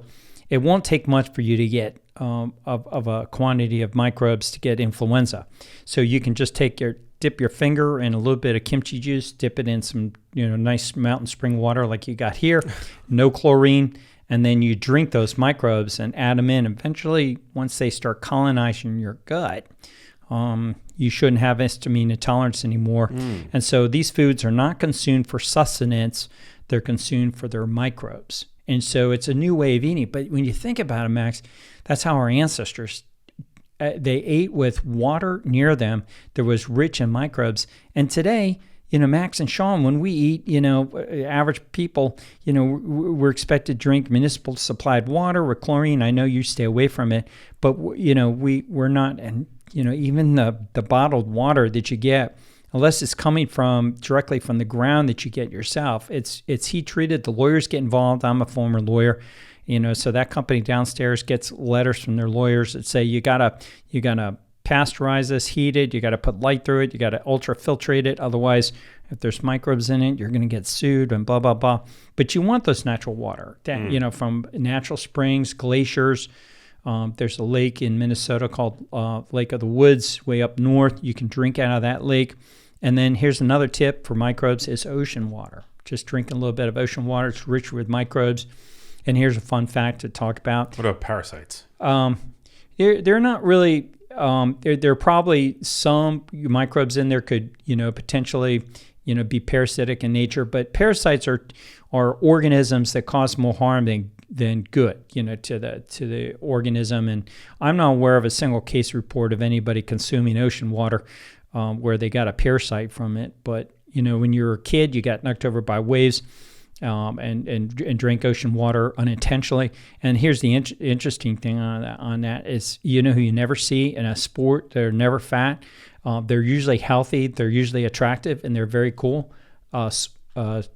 it won't take much for you to get of a quantity of microbes to get influenza. So you can just dip your finger in a little bit of kimchi juice, dip it in some nice mountain spring water like you got here, no chlorine, and then you drink those microbes and add them in. Eventually, once they start colonizing your gut, you shouldn't have histamine intolerance anymore. And so these foods are not consumed for sustenance, they're consumed for their microbes. And so it's a new way of eating. But when you think about it, Max, that's how our ancestors they ate with water near them that was rich in microbes. And today, Max and Sean, when we eat, average people, we're expected to drink municipal supplied water with chlorine. I know you stay away from it, but we're not. And even the bottled water that you get, unless it's coming directly from the ground that you get yourself, it's heat treated. The lawyers get involved. I'm a former lawyer. So that company downstairs gets letters from their lawyers that say you gotta pasteurize this, heat it, you gotta put light through it, you gotta ultrafiltrate it. Otherwise, if there's microbes in it, you're gonna get sued and blah blah blah. But you want this natural water, from natural springs, glaciers, There's a lake in Minnesota called Lake of the Woods, way up north. You can drink out of that lake. And then here's another tip for microbes is ocean water. Just drinking a little bit of ocean water. It's rich with microbes. And here's a fun fact to talk about. What about parasites? They're not really. There are probably some microbes in there could potentially be parasitic in nature, but parasites are organisms that cause more harm than good to the organism. And I'm not aware of a single case report of anybody consuming ocean water where they got a parasite from it. But when you're a kid, you got knocked over by waves. And drink ocean water unintentionally. And here's the interesting thing on that is who you never see in a sport. They're never fat. They're usually healthy. They're usually attractive, and they're very cool. Surfers.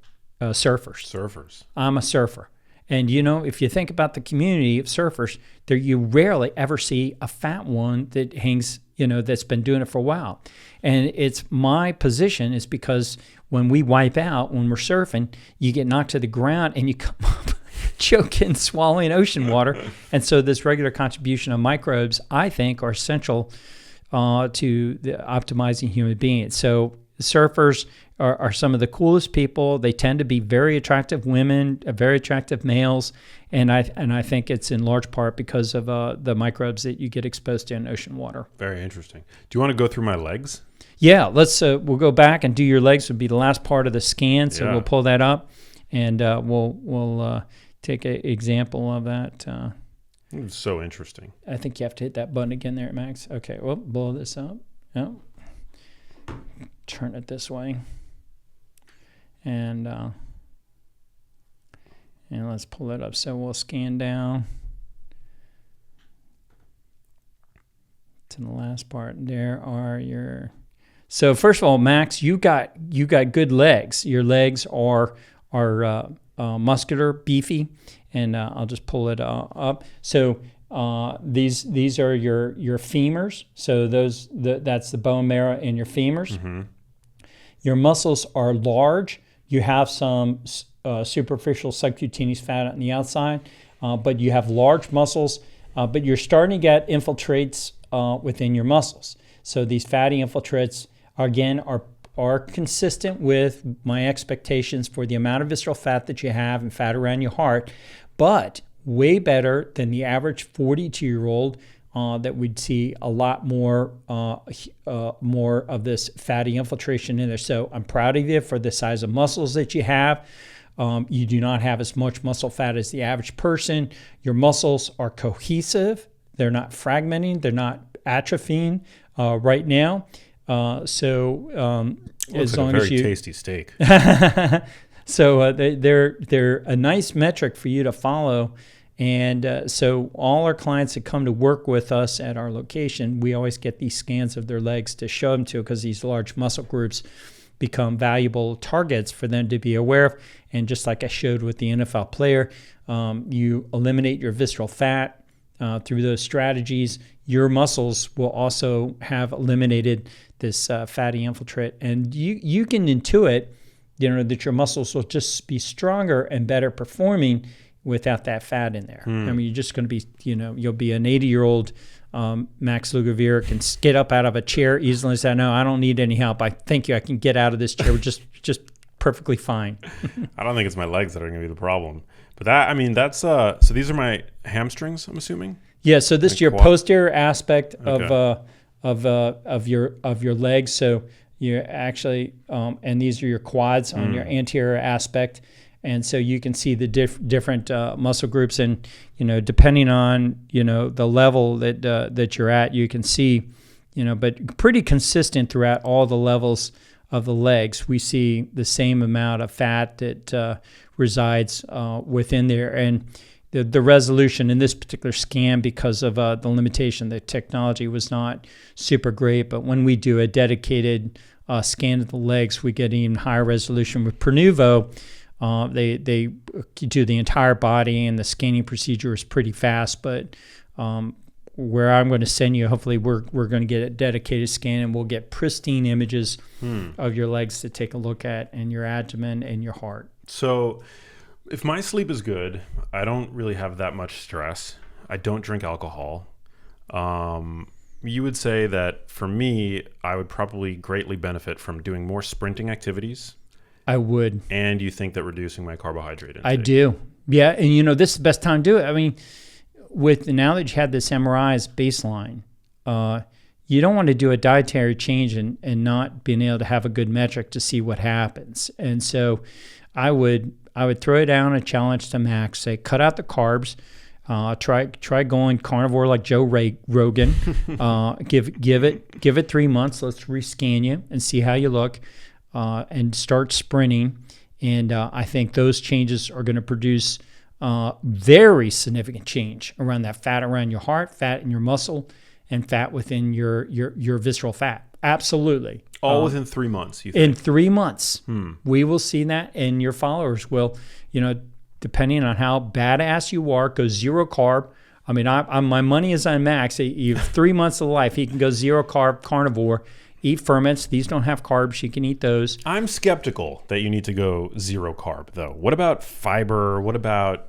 Surfers. I'm a surfer. And, if you think about the community of surfers, you rarely ever see a fat one that hangs, that's been doing it for a while. And it's my position is because when we wipe out, when we're surfing, you get knocked to the ground and you come up choking, swallowing ocean water. And so this regular contribution of microbes, I think, are essential to the optimizing human beings. So surfers are some of the coolest people. They tend to be very attractive women, very attractive males, and I think it's in large part because of the microbes that you get exposed to in ocean water. Very interesting. Do you want to go through my legs? Yeah, let's. We'll go back and do your legs. Would be the last part of the scan. So we'll pull that up, and we'll take an example of that. It's so interesting. I think you have to hit that button again there, Max. Okay, well, blow this up. Oh. Turn it this way. And let's pull it up. So we'll scan down to the last part. There are your. So first of all, Max, you got good legs. Your legs are muscular, beefy, and I'll just pull it up. So these are your femurs. So that's the bone marrow in your femurs. Mm-hmm. Your muscles are large. You have some superficial subcutaneous fat on the outside, but you have large muscles. But you're starting to get infiltrates within your muscles. So these fatty infiltrates, again, are consistent with my expectations for the amount of visceral fat that you have and fat around your heart, but way better than the average 42-year-old that we'd see a lot more of this fatty infiltration in there. So I'm proud of you for the size of muscles that you have. You do not have as much muscle fat as the average person. Your muscles are cohesive. They're not fragmenting. They're not atrophying right now. As long as you very tasty steak. So they're a nice metric for you to follow. And so all our clients that come to work with us at our location, we always get these scans of their legs to show them to, because these large muscle groups become valuable targets for them to be aware of. And just like I showed with the NFL player, you eliminate your visceral fat through those strategies. Your muscles will also have eliminated this fatty infiltrate. And you can intuit, that your muscles will just be stronger and better performing without that fat in there. I mean, you're just going to be, you'll be an 80-year-old Max Lugavere, can get up out of a chair easily and say, no, I don't need any help. Thank you. I can get out of this chair just perfectly fine. I don't think it's my legs that are going to be the problem. But that's so these are my hamstrings, I'm assuming? Yeah, so this is your posterior aspect Okay. of your legs. So you're actually, and these are your quads on your anterior aspect. And so you can see the different muscle groups, and depending on the level that you're at, you can see, but pretty consistent throughout all the levels of the legs. We see the same amount of fat that resides within there, and the resolution in this particular scan, because of the limitation, the technology was not super great. But when we do a dedicated scan of the legs, we get even higher resolution with Pernuvo. They do the entire body, and the scanning procedure is pretty fast. But where I'm going to send you, hopefully we're going to get a dedicated scan, and we'll get pristine images of your legs to take a look at, and your abdomen and your heart. So if my sleep is good, I don't really have that much stress. I don't drink alcohol. You would say that for me, I would probably greatly benefit from doing more sprinting activities. I would. And you think that reducing my carbohydrate intake. I do. Yeah, and this is the best time to do it. I mean, now that you had this MRI's baseline, you don't want to do a dietary change and not being able to have a good metric to see what happens. And so I would throw down a challenge to Max, say cut out the carbs, try going carnivore like Joe Rogan, give it 3 months. Let's rescan you and see how you look, and start sprinting. And I think those changes are going to produce very significant change around that fat around your heart, fat in your muscle, and fat within your visceral fat. Absolutely. All within 3 months, you think? In 3 months, we will see that, and your followers will, depending on how badass you are, go zero carb. I mean, my money is on Max. You have 3 months of life. He can go zero carb, carnivore, eat ferments. These don't have carbs. You can eat those. I'm skeptical that you need to go zero carb, though. What about fiber? What about,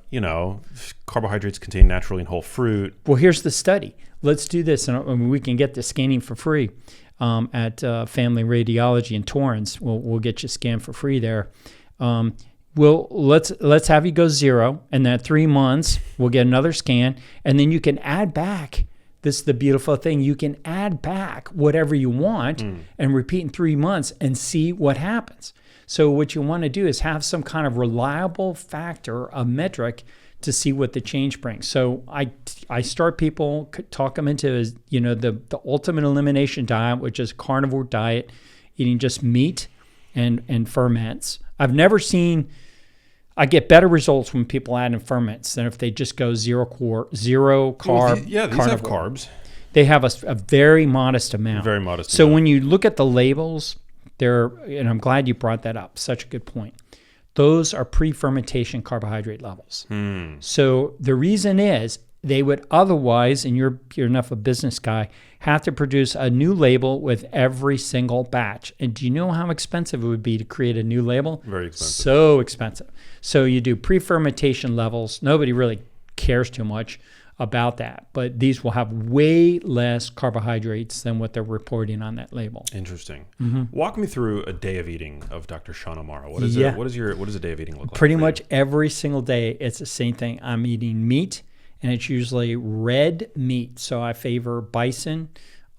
carbohydrates contained naturally in whole fruit? Well, here's the study. Let's do this, and we can get the scanning for free at Family Radiology in Torrance. We'll get you scanned for free there. Let's have you go zero, and that 3 months we'll get another scan, and then you can add back. This is the beautiful thing. You can add back whatever you want and repeat in 3 months and see what happens. So what you want to do is have some kind of reliable factor, a metric, to see what the change brings. So I start people, talk them into the ultimate elimination diet, which is carnivore diet, eating just meat and ferments. I've never seen. I get better results when people add in ferments than if they just go zero carb. Well, these carnivore. have carbs. They have a very modest amount. Very modest. So amount. when you look at the labels, and I'm glad you brought that up. Such a good point. Those are pre-fermentation carbohydrate levels. So the reason is they would otherwise, and you're enough a business guy, have to produce a new label with every single batch. And do you know how expensive it would be to create a new label? Very expensive. So expensive. So you do pre-fermentation levels. Nobody really cares too much about that. But these will have way less carbohydrates than what they're reporting on that label. Interesting. Walk me through a day of eating of Dr. Sean Amaro. What does a day of eating look like? Pretty much every single day, it's the same thing. I'm eating meat, and it's usually red meat. So I favor bison,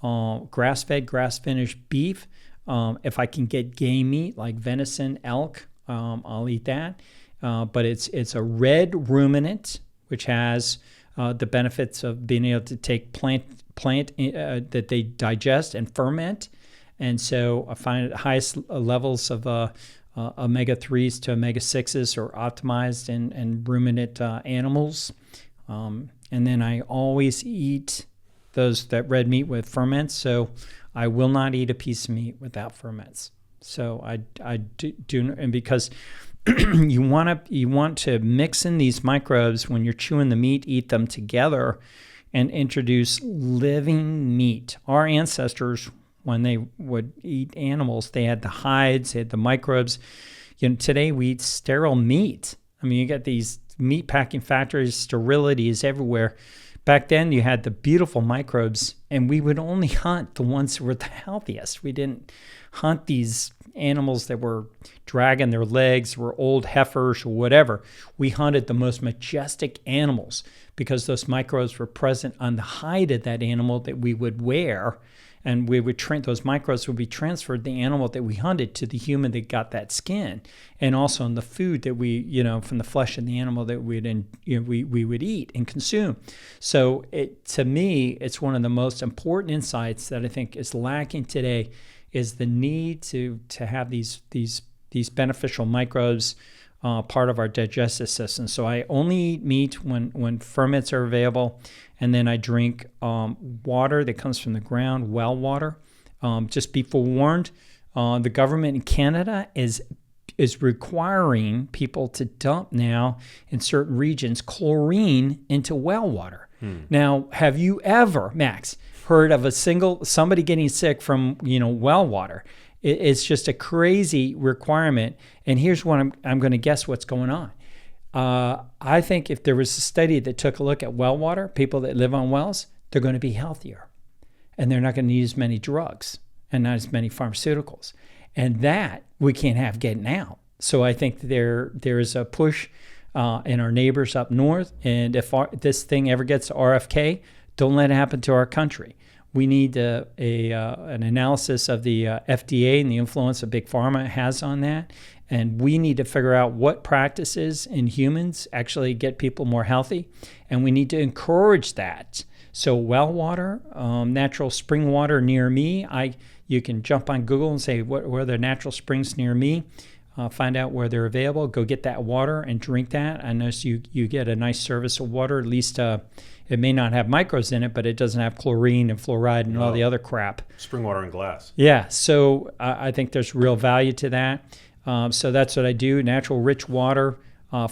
grass-fed, grass-finished beef. If I can get game meat like venison, elk, I'll eat that. But it's a red ruminant, which has the benefits of being able to take plant that they digest and ferment. And so I find the highest levels of omega-3s to omega-6s are optimized in ruminant animals. And then I always eat that red meat with ferments. So I will not eat a piece of meat without ferments. So I do, and because you want to mix in these microbes when you're chewing the meat, eat them together, and introduce living meat. Our ancestors, when they would eat animals, they had the hides, they had the microbes. Today we eat sterile meat. I mean, you got these meat packing factories, sterility is everywhere. Back then, you had the beautiful microbes, and we would only hunt the ones that were the healthiest. We didn't hunt these animals that were dragging their legs, were old heifers or whatever. We hunted the most majestic animals because those microbes were present on the hide of that animal that we would wear, and we would those microbes would be transferred the animal that we hunted to the human that got that skin, and also in the food that we, from the flesh of the animal that we would eat and consume. So to me, it's one of the most important insights that I think is lacking today, is the need to have these beneficial microbes part of our digestive system. So I only eat meat when ferments are available, and then I drink water that comes from the ground, well water. Just be forewarned, the government in Canada is requiring people to dump now in certain regions chlorine into well water. Now, have you ever, Max, heard of somebody getting sick from well water? It's just a crazy requirement. And here's what I'm going to guess what's going on. I think if there was a study that took a look at well water, people that live on wells, they're going to be healthier. And they're not going to need as many drugs and not as many pharmaceuticals. And that we can't have getting out. So I think there is a push in our neighbors up north. And if this thing ever gets to RFK, don't let it happen to our country. We need an analysis of the FDA and the influence that Big Pharma has on that. And we need to figure out what practices in humans actually get people more healthy. And we need to encourage that. So well water, natural spring water near me. You can jump on Google and say, where are the natural springs near me? Find out where they're available. Go get that water and drink that. I notice you get a nice service of water. At least it may not have microbes in it, but it doesn't have chlorine and fluoride and all the other crap. Spring water in glass. Yeah, so I think there's real value to that. So that's what I do, natural rich water,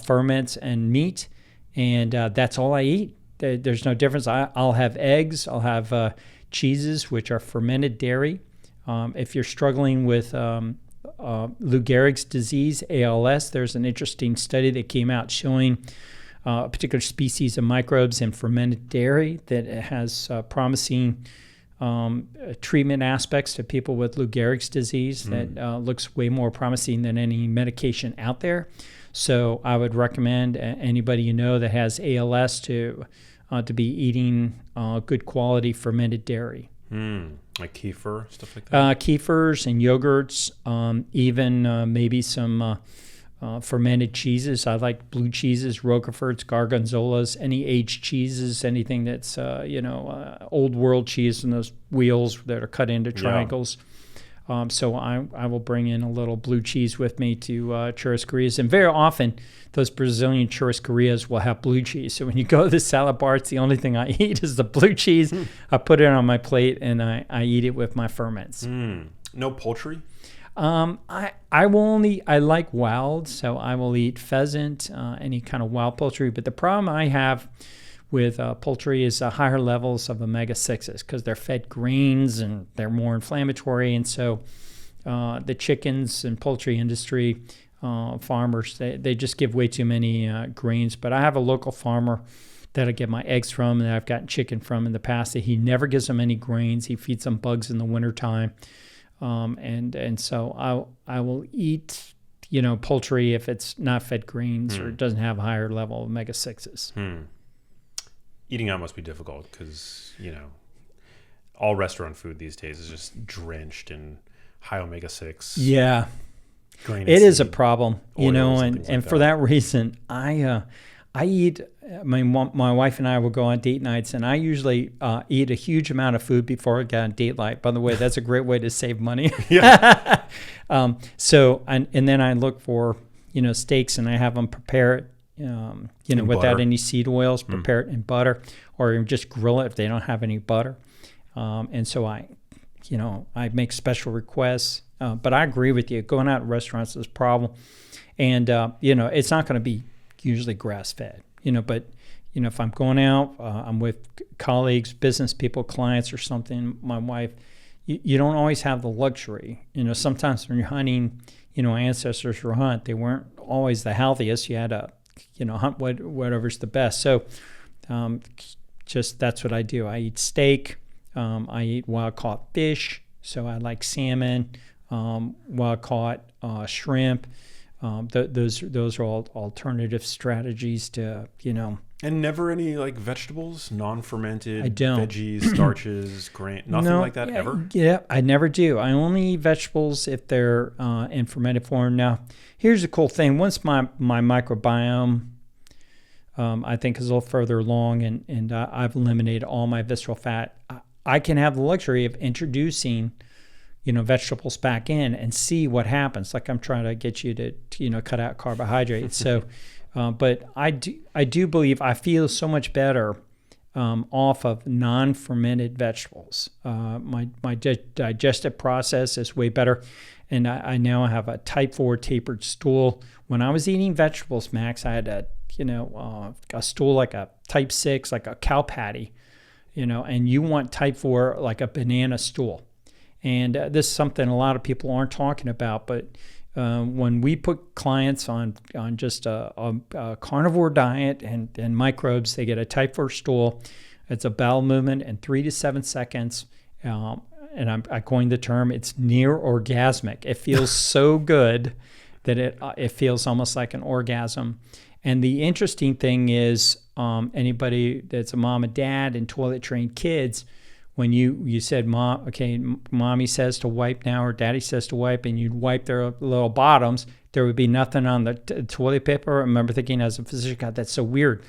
ferments, and meat. And that's all I eat. There's no difference. I'll have eggs. I'll have cheeses, which are fermented dairy. If you're struggling with Lou Gehrig's disease, ALS, there's an interesting study that came out showing a particular species of microbes in fermented dairy that has promising treatment aspects to people with Lou Gehrig's disease that looks way more promising than any medication out there. So I would recommend anybody you know that has ALS to be eating good quality fermented dairy. Like kefir, stuff like that? Kefirs and yogurts, even maybe some fermented cheeses. I like blue cheeses, Roqueforts, Gorgonzolas, any aged cheeses, anything that's, old world cheese and those wheels that are cut into triangles. So I will bring in a little blue cheese with me to churrascarias. And very often, those Brazilian churrascarias will have blue cheese. So when you go to the salad bar, it's the only thing I eat is the blue cheese. I put it on my plate, and I eat it with my ferments. No poultry? I like wild, so I will eat pheasant, any kind of wild poultry. But the problem I have with poultry is higher levels of omega-6s because they're fed grains and they're more inflammatory. And so the chickens and poultry industry farmers, they just give way too many grains. But I have a local farmer that I get my eggs from and that I've gotten chicken from in the past that he never gives them any grains. He feeds them bugs in the wintertime. And so I will eat, poultry if it's not fed grains or it doesn't have a higher level of omega-6s. Eating out must be difficult because, all restaurant food these days is just drenched in high omega-6. Yeah. Grain it is a problem, oils and for that reason, I eat, my wife and I will go on date nights, and I usually eat a huge amount of food before I get on date night. By the way, that's a great way to save money. Yeah. And then I look for, steaks, and I have them prepare it, without butter. any seed oils, prepare it in butter, or just grill it if they don't have any butter. And so I make special requests. But I agree with you. Going out to restaurants is a problem. And, it's not going to be usually grass-fed, but, if I'm going out, I'm with colleagues, business people, clients or something, my wife, you don't always have the luxury. Sometimes when you're hunting, ancestors were hunt, they weren't always the healthiest. You had to, hunt whatever's the best. So just that's what I do. I eat steak. I eat wild-caught fish. So I like salmon, wild-caught shrimp. Those are all alternative strategies to, And never any vegetables, non-fermented I don't. veggies, starches, grain, nothing like that ever? Yeah, I never do. I only eat vegetables if they're in fermented form. Now, here's the cool thing. Once my microbiome, I think, is a little further along and I've eliminated all my visceral fat, I can have the luxury of introducing vegetables back in and see what happens. Like I'm trying to get you to, cut out carbohydrates. So, but I do believe I feel so much better off of non-fermented vegetables. My digestive process is way better. And I now have a type 4 tapered stool. When I was eating vegetables, Max, I had a stool like a type 6, like a cow patty, and you want type 4 like a banana stool. And this is something a lot of people aren't talking about, but when we put clients on just a carnivore diet and microbes, they get a type 4 stool. It's a bowel movement in 3 to 7 seconds. And I coined the term, it's near orgasmic. It feels so good that it feels almost like an orgasm. And the interesting thing is, anybody that's a mom and dad and toilet trained kids, when you said, mommy says to wipe now or daddy says to wipe, and you'd wipe their little bottoms, there would be nothing on the toilet paper. I remember thinking as a physician, God, that's so weird.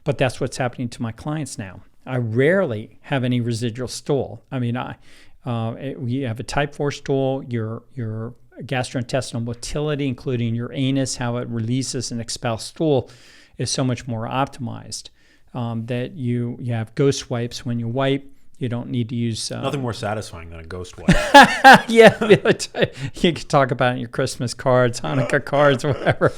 But that's what's happening to my clients now. I rarely have any residual stool. I mean, you have a type 4 stool, your gastrointestinal motility, including your anus, how it releases and expels stool, is so much more optimized. That you have ghost wipes when you wipe. You don't need to use... Nothing more satisfying than a ghost wipe. Yeah, you can talk about it in your Christmas cards, Hanukkah cards, whatever.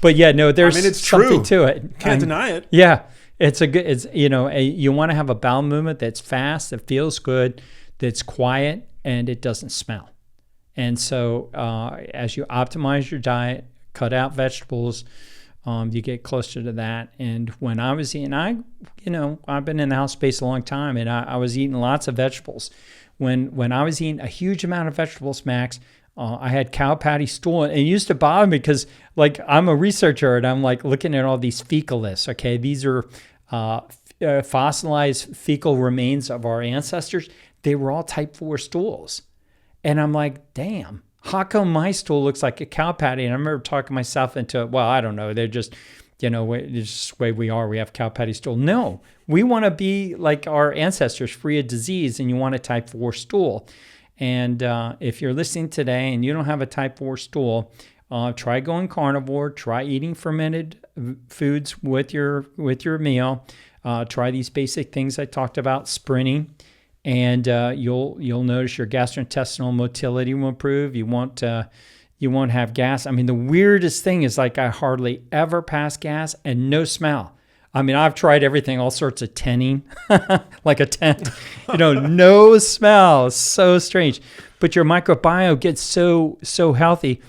But yeah, no, there's it's something true. to it. Can't deny it. Yeah, you want to have a bowel movement that's fast, that feels good, that's quiet, and it doesn't smell. And so as you optimize your diet, cut out vegetables, you get closer to that. And when I was eating, I've been in the house space a long time, and I was eating lots of vegetables. When I was eating a huge amount of vegetables, Max, I had cow patty stool, and it used to bother me because, like, I'm a researcher, and I'm like looking at all these fecal lists. Okay, these are fossilized fecal remains of our ancestors. They were all type 4 stools, and I'm like, damn. How come my stool looks like a cow patty? And I remember talking myself into, well, I don't know. They're just, it's just the way we are. We have cow patty stool. No, we want to be like our ancestors, free of disease, and you want a type 4 stool. And if you're listening today and you don't have a type 4 stool, try going carnivore. Try eating fermented foods with your meal. Try these basic things I talked about, sprinting. And you'll notice your gastrointestinal motility will improve. You won't have gas. I mean, the weirdest thing is, like, I hardly ever pass gas and no smell. I mean, I've tried everything, all sorts of tenting, like a tent, no smell. It's so strange. But your microbiome gets so healthy.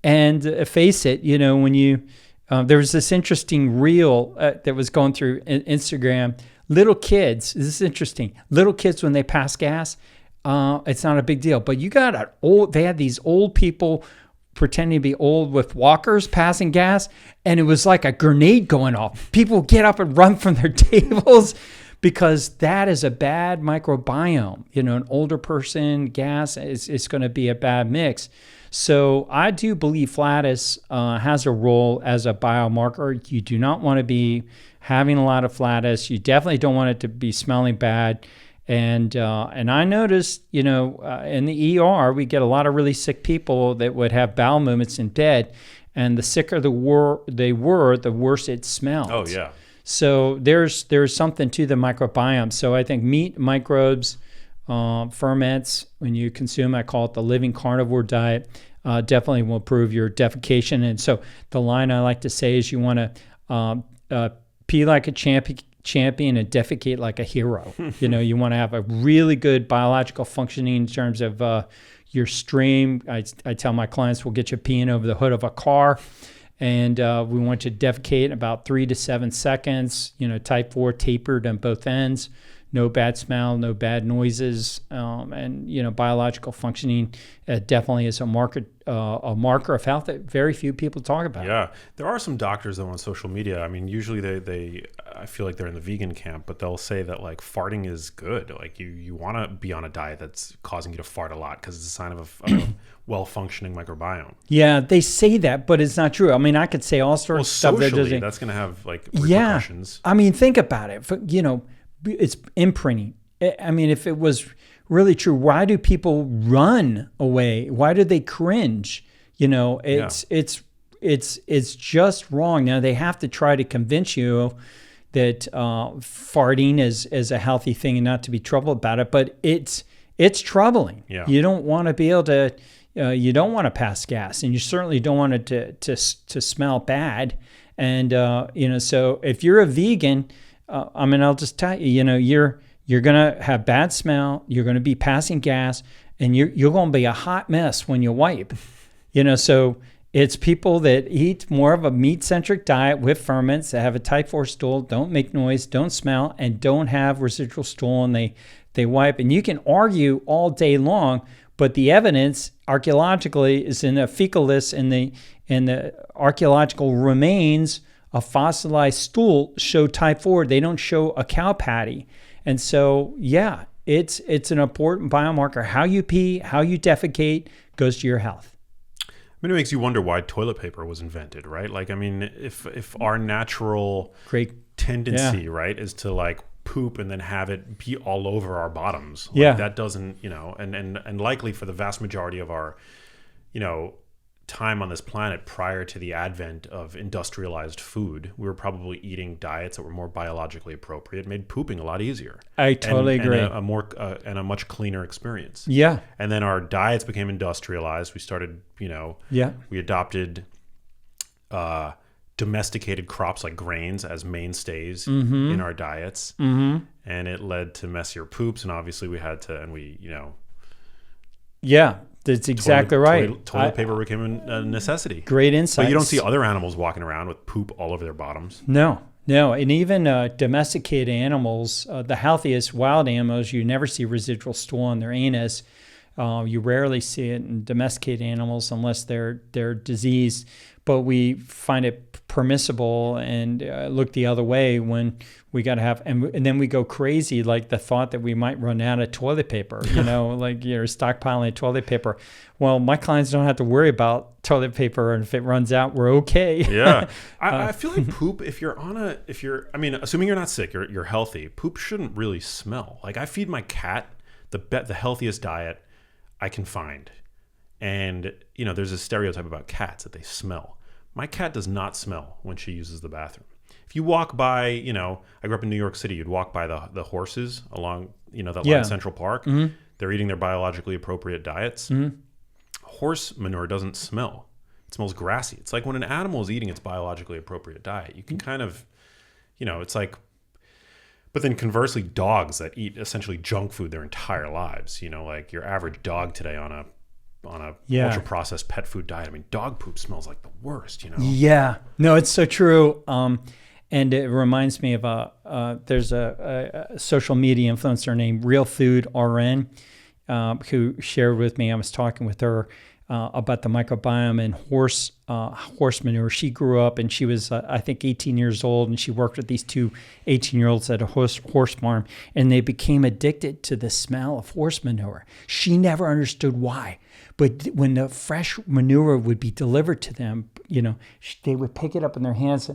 And face it, when you there was this interesting reel that was going through Instagram. Little kids, this is interesting. Little kids, when they pass gas, it's not a big deal. But you got they had these old people pretending to be old with walkers passing gas, and it was like a grenade going off. People get up and run from their tables because that is a bad microbiome. An older person, gas is going to be a bad mix. So I do believe flatus has a role as a biomarker. You do not want to be having a lot of flatus. You definitely don't want it to be smelling bad. And I noticed, in the ER, we get a lot of really sick people that would have bowel movements in bed, and the sicker they were, the worse it smelled. Oh yeah. So there's something to the microbiome. So I think meat, microbes, ferments, when you consume, I call it the living carnivore diet, definitely will improve your defecation. And so the line I like to say is you want to pee like a champion and defecate like a hero. You want to have a really good biological functioning in terms of your stream. I tell my clients we'll get you peeing over the hood of a car, and we want you to defecate in about 3 to 7 seconds. Type 4 tapered on both ends. No bad smell, no bad noises, and biological functioning definitely is a marker of health that very few people talk about. Yeah, there are some doctors though on social media. I mean, usually they I feel like they're in the vegan camp, but they'll say that, like, farting is good. Like, you want to be on a diet that's causing you to fart a lot because it's a sign of a well-functioning microbiome. Yeah, they say that, but it's not true. I mean, I could say all sorts of stuff socially, that's going to have like repercussions. Yeah, I mean, think about it. It's imprinting. I mean, if it was really true, why do people run away? Why do they cringe? It's just wrong. Now they have to try to convince you that farting is a healthy thing and not to be troubled about it, but it's troubling. Yeah. You don't want to be able to. You don't want to pass gas, and you certainly don't want it to smell bad. And so if you're a vegan. I'll just tell you, you're gonna have bad smell. You're gonna be passing gas, and you're gonna be a hot mess when you wipe. So It's people that eat more of a meat-centric diet with ferments, that have a type 4 stool, don't make noise, don't smell, and don't have residual stool, and they wipe. And you can argue all day long, but the evidence archaeologically is in a fecalist, and the archaeological remains of fossilized stool show type 4. They don't show a cow patty. And so, yeah, it's an important biomarker. How you pee, how you defecate goes to your health. I mean, it makes you wonder why toilet paper was invented, right? Like, I mean, if our natural tendency, right, is to like poop and then have it be all over our bottoms, like, that doesn't, and likely for the vast majority of our, time on this planet prior to the advent of industrialized food, we were probably eating diets that were more biologically appropriate, made pooping a lot easier. I totally agree. And a much cleaner experience. Yeah. And then our diets became industrialized. We started, we adopted domesticated crops like grains as mainstays in our diets. Mm-hmm. And it led to messier poops. And obviously we had to, yeah. That's exactly right. Toilet paper became a necessity. Great insight. But you don't see other animals walking around with poop all over their bottoms. No. And even domesticated animals, the healthiest wild animals, you never see residual stool on their anus. You rarely see it in domesticated animals unless they're diseased. But we find it permissible and look the other way when we got to have, and then we go crazy, like the thought that we might run out of toilet paper, like you're stockpiling toilet paper. Well, my clients don't have to worry about toilet paper, and if it runs out, we're okay. Yeah. I feel like poop, assuming you're not sick, you're healthy, poop shouldn't really smell. Like I feed my cat the healthiest diet I can find. And, there's a stereotype about cats that they smell. My cat does not smell when she uses the bathroom. If you walk by, I grew up in New York City, you'd walk by the horses along, that line Central Park. Mm-hmm. They're eating their biologically appropriate diets. Mm-hmm. Horse manure doesn't smell. It smells grassy. It's like when an animal is eating its biologically appropriate diet, you can kind of, it's like, but then conversely, dogs that eat essentially junk food their entire lives, like your average dog today on a ultra processed pet food diet. I mean, dog poop smells like the worst, Yeah, no, it's so true. And it reminds me of there's a social media influencer named Real Food RN who shared with me. I was talking with her about the microbiome and horse manure. She grew up and she was, I think, 18 years old, and she worked with these two 18-year-olds at a horse farm, and they became addicted to the smell of horse manure. She never understood why. But when the fresh manure would be delivered to them, they would pick it up in their hands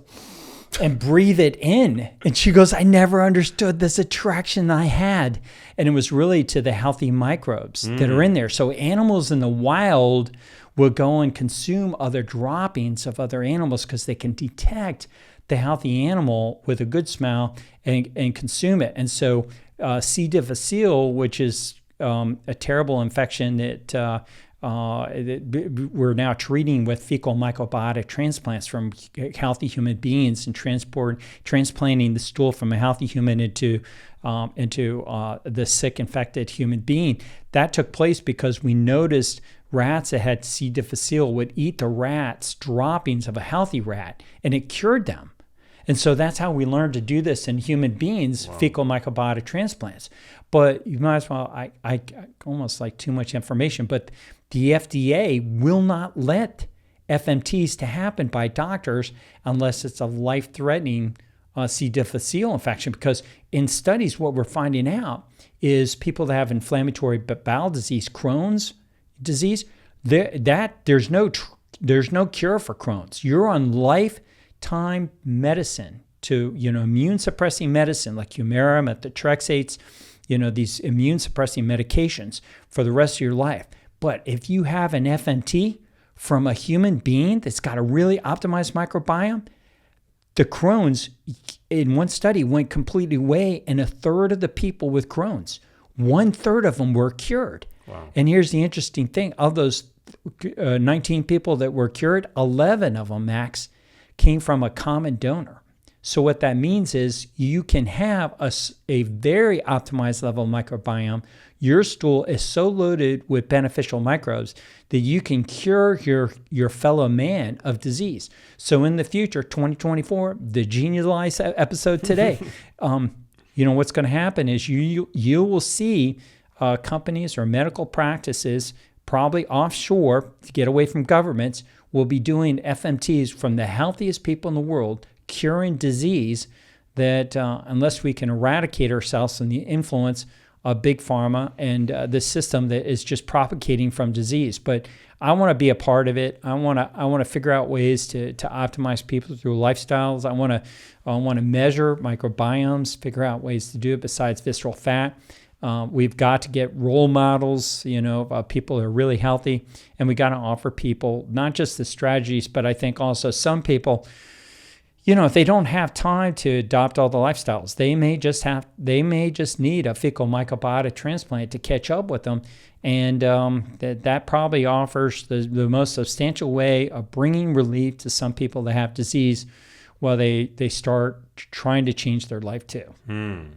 and breathe it in. And she goes, I never understood this attraction I had. And it was really to the healthy microbes that are in there. So animals in the wild will go and consume other droppings of other animals because they can detect the healthy animal with a good smell and consume it. And so C. difficile, which is a terrible infection that we're now treating with fecal microbiotic transplants from healthy human beings and transplanting the stool from a healthy human into the sick infected human being. That took place because we noticed rats that had C. difficile would eat the rat's droppings of a healthy rat, and it cured them. And so that's how we learned to do this in human beings, fecal microbiotic transplants. But you might as well, I almost like too much information, but the FDA will not let FMTs to happen by doctors unless it's a life-threatening C. difficile infection, because in studies what we're finding out is people that have inflammatory bowel disease, Crohn's disease, there's no cure for Crohn's. You're on lifetime medicine to immune suppressing medicine like Humira, methotrexates, these immune suppressing medications for the rest of your life. But if you have an FMT from a human being that's got a really optimized microbiome, the Crohn's, in one study, went completely away, and a third of the people with Crohn's, 1/3 of them were cured. Wow. And here's the interesting thing. Of those 19 people that were cured, 11 of them, Max, came from a common donor. So what that means is you can have a very optimized level of microbiome. Your stool is so loaded with beneficial microbes that you can cure your fellow man of disease. So in the future, 2024, the Genialize episode today, what's going to happen is you will see companies or medical practices, probably offshore to get away from governments, will be doing FMTs from the healthiest people in the world, curing disease that unless we can eradicate ourselves from the influence of big pharma and the system that is just propagating from disease. But I want to be a part of it. I want to figure out ways to optimize people through lifestyles. I want to measure microbiomes, figure out ways to do it besides visceral fat. We've got to get role models, of people who are really healthy, and we got to offer people not just the strategies, but I think also some people, if they don't have time to adopt all the lifestyles, they may just need a fecal microbiota transplant to catch up with them, and that probably offers the most substantial way of bringing relief to some people that have disease while they start trying to change their life too.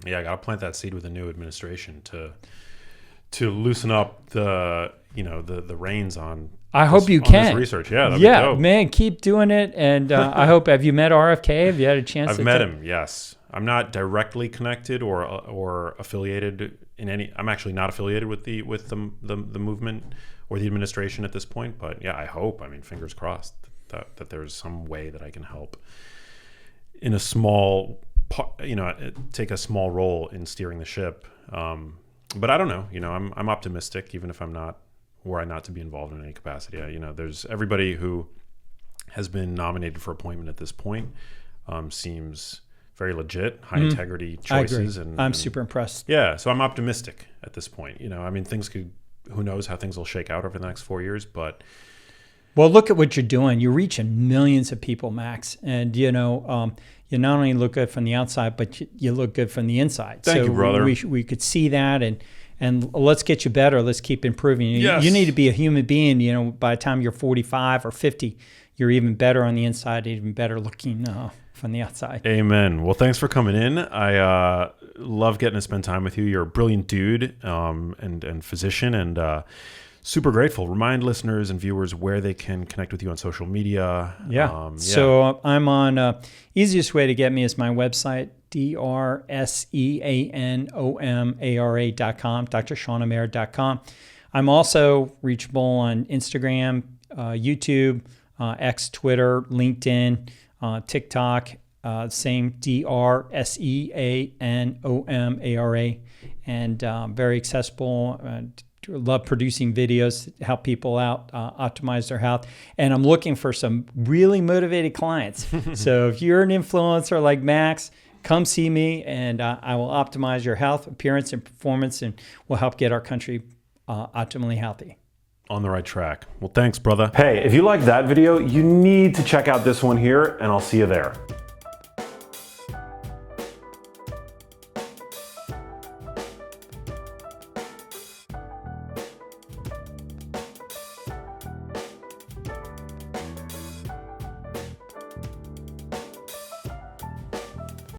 Yeah, I got to plant that seed with the new administration to loosen up the reins on. I hope you can. This research, yeah, that'd be dope. Man, keep doing it, and I hope. Have you met RFK? Have you had a chance? I've met him. Yes, I'm not directly connected or affiliated in any. I'm actually not affiliated with the movement or the administration at this point. But yeah, I hope. I mean, fingers crossed that there's some way that I can help in a small, take a small role in steering the ship. But I don't know. I'm optimistic, even if I'm not. Were I not to be involved in any capacity. There's everybody who has been nominated for appointment at this point seems very legit, high integrity choices. I agree. I'm super impressed. Yeah, so I'm optimistic at this point. Things could, who knows how things will shake out over the next 4 years, but. Well, look at what you're doing. You're reaching millions of people, Max. And, you not only look good from the outside, but you look good from the inside. Thank you, brother. We could see that, and let's get you better. Let's keep improving. Yes. You need to be a human being. By the time you're 45 or 50, you're even better on the inside, even better looking from the outside. Amen. Well, thanks for coming in. I love getting to spend time with you. You're a brilliant dude and physician, and super grateful. Remind listeners and viewers where they can connect with you on social media. Yeah. So I'm on, easiest way to get me is my website, drseanomara.com, drshawnamara.com. I'm also reachable on Instagram, YouTube, X, Twitter, LinkedIn, TikTok, same drseanomara, and very accessible. Love producing videos to help people out, optimize their health. And I'm looking for some really motivated clients. So if you're an influencer like Max, come see me, and I will optimize your health, appearance, and performance, and we'll help get our country optimally healthy. On the right track. Well, thanks, brother. Hey, if you liked that video, you need to check out this one here, and I'll see you there.